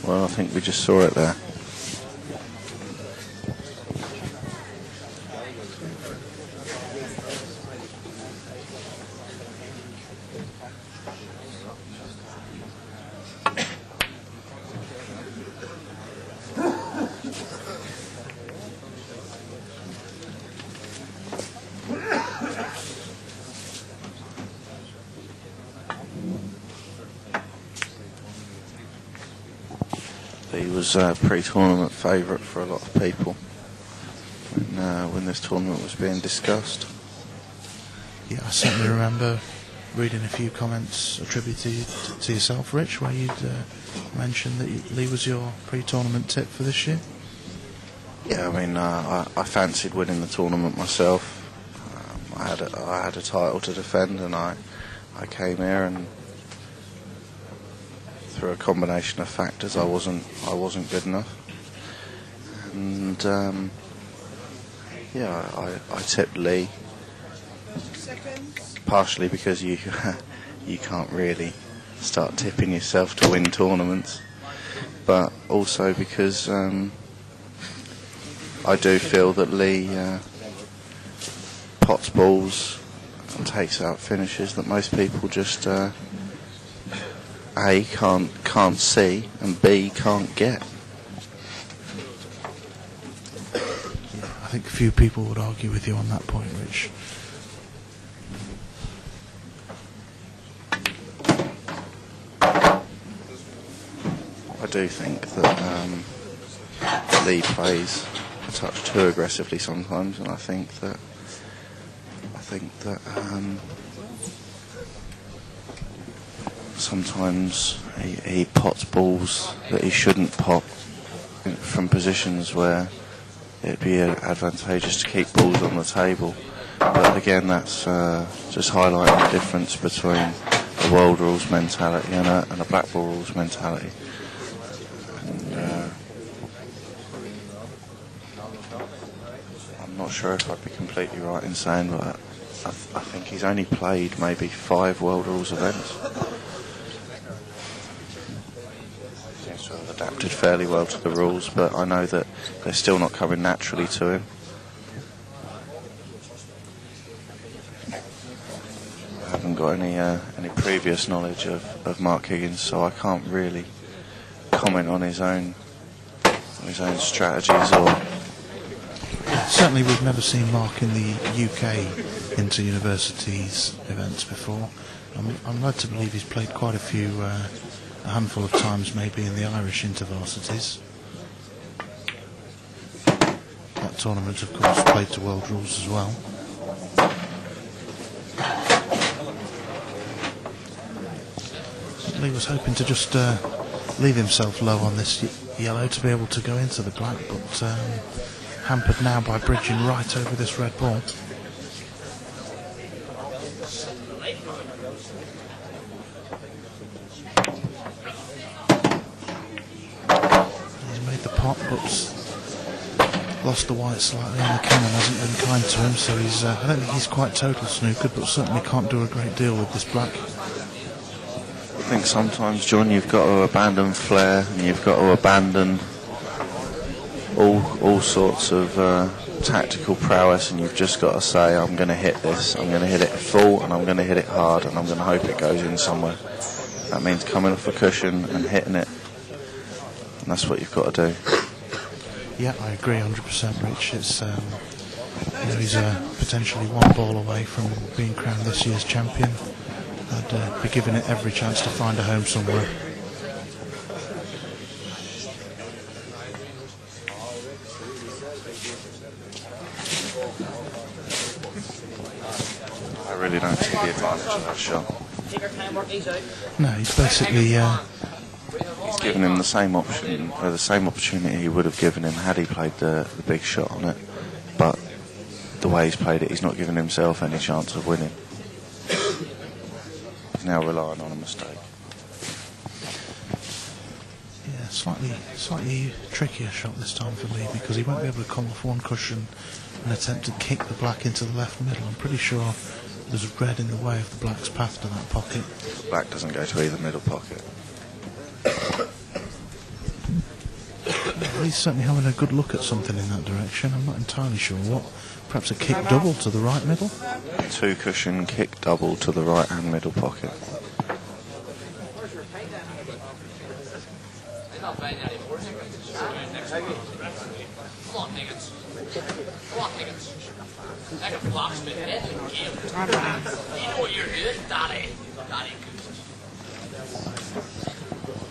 Speaker 1: Well, I think we just saw it there. He was a pre-tournament favourite for a lot of people when this tournament was being discussed.
Speaker 3: Yeah, I certainly remember reading a few comments attributed to yourself, Rich, where you'd mentioned that Lee was your pre-tournament tip for this year.
Speaker 1: Yeah, I mean, I fancied winning the tournament myself. I had a title to defend, and I came here, and through a combination of factors, I wasn't good enough, and I tipped Lee, partially because you can't really start tipping yourself to win tournaments, but also because I do feel that Lee pots balls and takes out finishes that most people just A, can't see, and B, can't get.
Speaker 3: I think a few people would argue with you on that point, Rich.
Speaker 1: I do think that Lee plays a touch too aggressively sometimes, and I think that sometimes he pots balls that he shouldn't pot from positions where it'd be advantageous to keep balls on the table. But again, that's just highlighting the difference between a world rules mentality and a black ball rules mentality. And I'm not sure if I'd be completely right in saying that. I think he's only played maybe 5 world rules events. Seems to have adapted fairly well to the rules, but I know that they're still not coming naturally to him. I haven't got any previous knowledge of Marc Higgins, so I can't really comment on his own strategies or.
Speaker 3: Certainly we've never seen Mark in the UK inter-universities events before. I'm led to believe he's played quite a few, a handful of times maybe in the Irish inter-varsities. That tournament of course played to world rules as well. Lee was hoping to just leave himself low on this yellow to be able to go into the black, but hampered now by bridging right over this red ball. made the pot, but lost the white slightly, and the cannon hasn't been kind to him, so he's, I don't think he's quite total snookered, but certainly can't do a great deal with this black.
Speaker 1: I think sometimes, John, you've got to abandon flair, and you've got to abandon all sorts of tactical prowess, and you've just got to say, I'm going to hit this, I'm going to hit it full, and I'm going to hit it hard, and I'm going to hope it goes in somewhere. That means coming off a cushion and hitting it, and that's what you've got to do.
Speaker 3: Yeah, I agree 100%, Rich. It's, you know, he's potentially one ball away from being crowned this year's champion. I'd be giving it every chance to find a home somewhere.
Speaker 1: I really don't see the advantage of that shot.
Speaker 3: No, he's basically...
Speaker 1: He's given him the same option, or the same opportunity he would have given him had he played the big shot on it. But the way he's played it, he's not giving himself any chance of winning. He's now relying on a mistake.
Speaker 3: Yeah, slightly trickier shot this time for Lee, because he won't be able to come off one cushion and attempt to kick the black into the left middle. I'm pretty sure there's red in the way of the black's path to that pocket.
Speaker 1: The black doesn't go to either middle pocket.
Speaker 3: He's certainly having a good look at something in that direction. I'm not entirely sure what. Perhaps a kick double to the right middle?
Speaker 1: Two cushion kick double to the right hand middle pocket.
Speaker 5: Come on, Higgins. Come on, Higgins. That can block spin head in the game. You know what you're doing, Daddy. Daddy.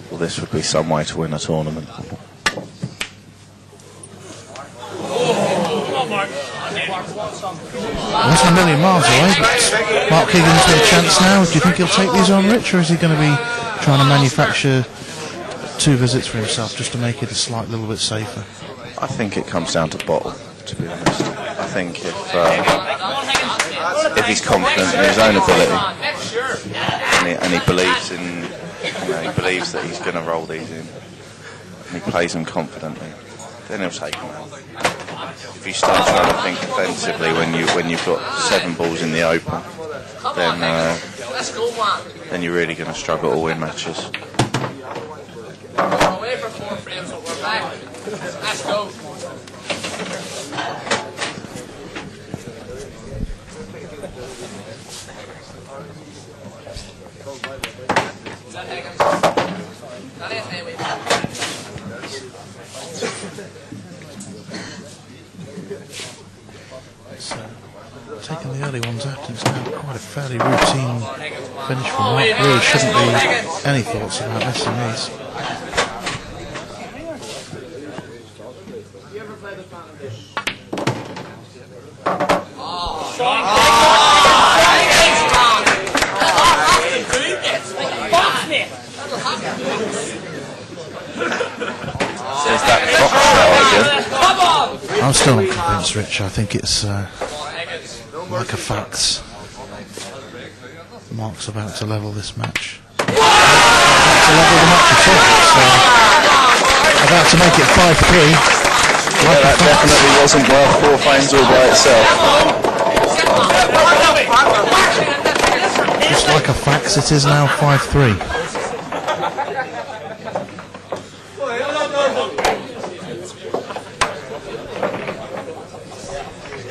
Speaker 1: Well, this would be some way to win a tournament.
Speaker 3: Wasn't a million miles away, but Marc Higgins with a chance now. Do you think he'll take these on, Rich, or is he going to be trying to manufacture two visits for himself just to make it a slight little bit safer?
Speaker 1: I think it comes down to bottle, to be honest. I think if he's confident in his own ability and he believes in, you know, he believes that he's going to roll these in, and he plays them confidently, then he'll take them out. If you start trying to think defensively when you've got 7 balls in the open, then you're really going to struggle to win matches.
Speaker 5: Away for 4 frames, but we're back. Let's go. Is that Higgins? That is Higgins.
Speaker 3: So, taking the early ones out, it's now quite a fairly routine finish for Marc. Really shouldn't be any thoughts about missing these. I'm still not convinced, Rich. I think it's like a fact. Mark's about to level this match. About to level the match at all. About to make it 5-3.
Speaker 1: Like that definitely wasn't worth 4 frames all by itself.
Speaker 3: Just like a fax, it is now 5-3.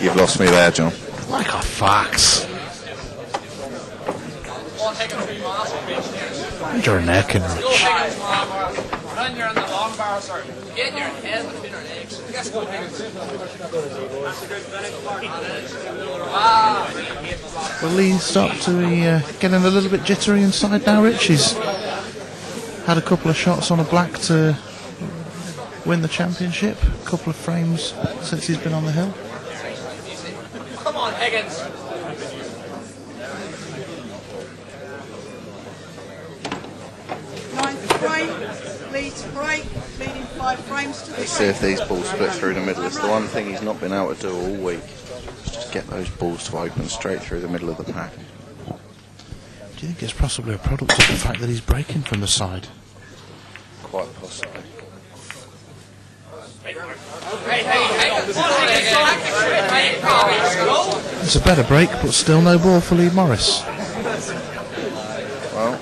Speaker 1: You've lost me there, John.
Speaker 3: Like a fax. And you're necking, Rich.
Speaker 5: Run, you're on the long bar, sir. Get your head between our legs. Let's go, Higgins.
Speaker 3: Will Lee start to be getting a little bit jittery inside now, Rich? He's had a couple of shots on a black to win the championship. A couple of frames since he's been on the hill.
Speaker 5: Come on, Higgins.
Speaker 4: Ninth frame, leads break, leading 5 frames to the
Speaker 1: Let's see if these balls split through the middle. It's the one thing he's not been able to do all week. Just get those balls to open straight through the middle of the pack.
Speaker 3: Do you think it's possibly a product of the fact that he's breaking from the side?
Speaker 1: Quite possibly.
Speaker 3: It's a better break, but still no ball for Lee Morris.
Speaker 1: Well,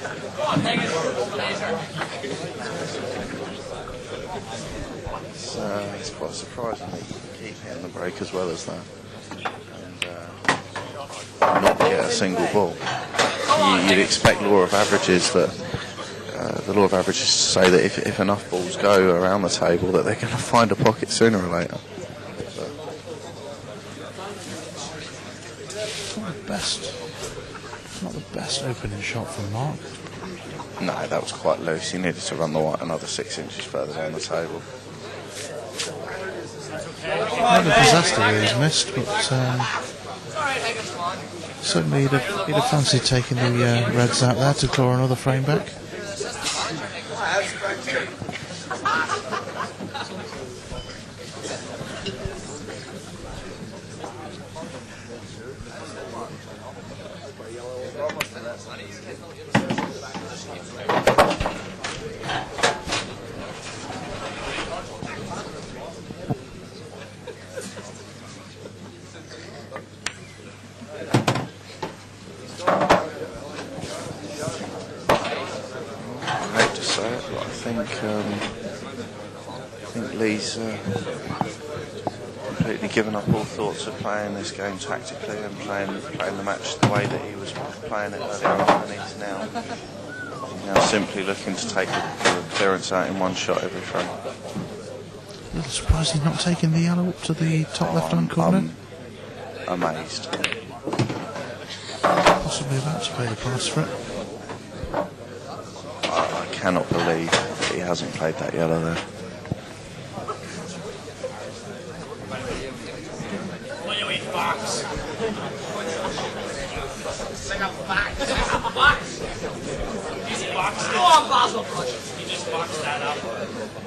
Speaker 1: it's quite surprising that you can keep hitting the break as well as that and not get a single ball. You'd expect law of averages that the law of averages say that if enough balls go around the table that they're going to find a pocket sooner or later.
Speaker 3: Not the best opening shot from Mark.
Speaker 1: No, that was quite loose. He needed to run the white another 6 inches further down the table.
Speaker 3: Never disaster he's missed, but certainly he'd have fancied taking the Reds out there to claw another frame back.
Speaker 1: I think Lee's completely given up all thoughts of playing this game tactically and playing the match the way that he was playing it earlier on, and he's now simply looking to take the clearance out in one shot every frame.
Speaker 3: A little surprised he's not taking the yellow up to the top left-hand corner.
Speaker 1: I'm amazed.
Speaker 3: Possibly about to pay the price for it.
Speaker 1: I cannot believe that he hasn't played that yellow there.
Speaker 2: What do you mean, box?
Speaker 5: Sing a box. Easy box. Go on, Basil.
Speaker 2: You just boxed that up.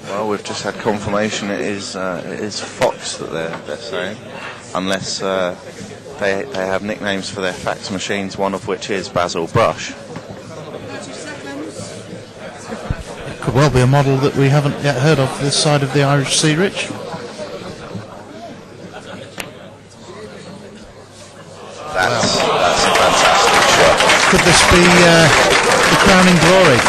Speaker 1: Well, we've just had confirmation it is Fox that they're saying, unless they have nicknames for their fax machines, one of which is Basil Brush.
Speaker 3: Could well be a model that we haven't yet heard of this side of the Irish Sea, Rich.
Speaker 1: That's a fantastic shot.
Speaker 3: Could this be the crowning glory?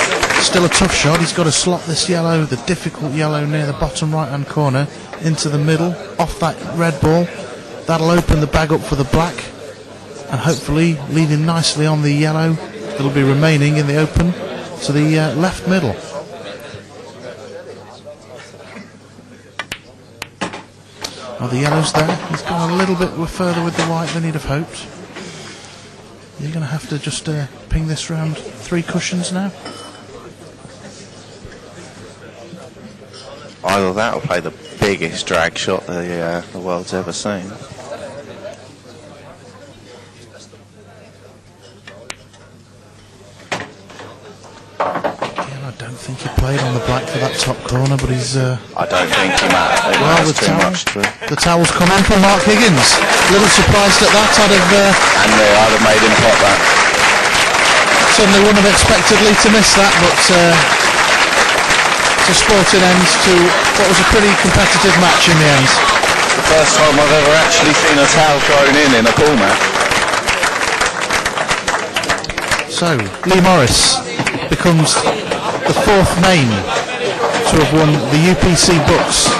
Speaker 3: Still a tough shot. He's got to slot this yellow, the difficult yellow near the bottom right-hand corner, into the middle, off that red ball. That'll open the bag up for the black, and hopefully leading nicely on the yellow that'll be remaining in the open to the left middle. Oh, the yellow's there. He's gone a little bit further with the white than he'd have hoped. You're going to have to just ping this round 3 cushions now.
Speaker 1: Either that or play the biggest drag shot the world's ever seen.
Speaker 3: Again, I don't think he played on the black for that top corner, but he's...
Speaker 1: I don't think he matters.
Speaker 3: well, the towel's come in from Marc Higgins. A little surprised at that. I'd
Speaker 1: have made him pop that.
Speaker 3: Certainly wouldn't have expected Lee to miss that, but it's a sporting end to what was a pretty competitive match in the end.
Speaker 1: The first time I've ever actually seen a towel thrown in a pool match.
Speaker 3: So, Lee Morris becomes the 4th name to have won the UPC Books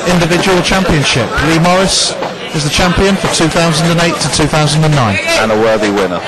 Speaker 3: Individual Championship. Lee Morris is the champion for 2008 to 2009.
Speaker 1: And a worthy winner.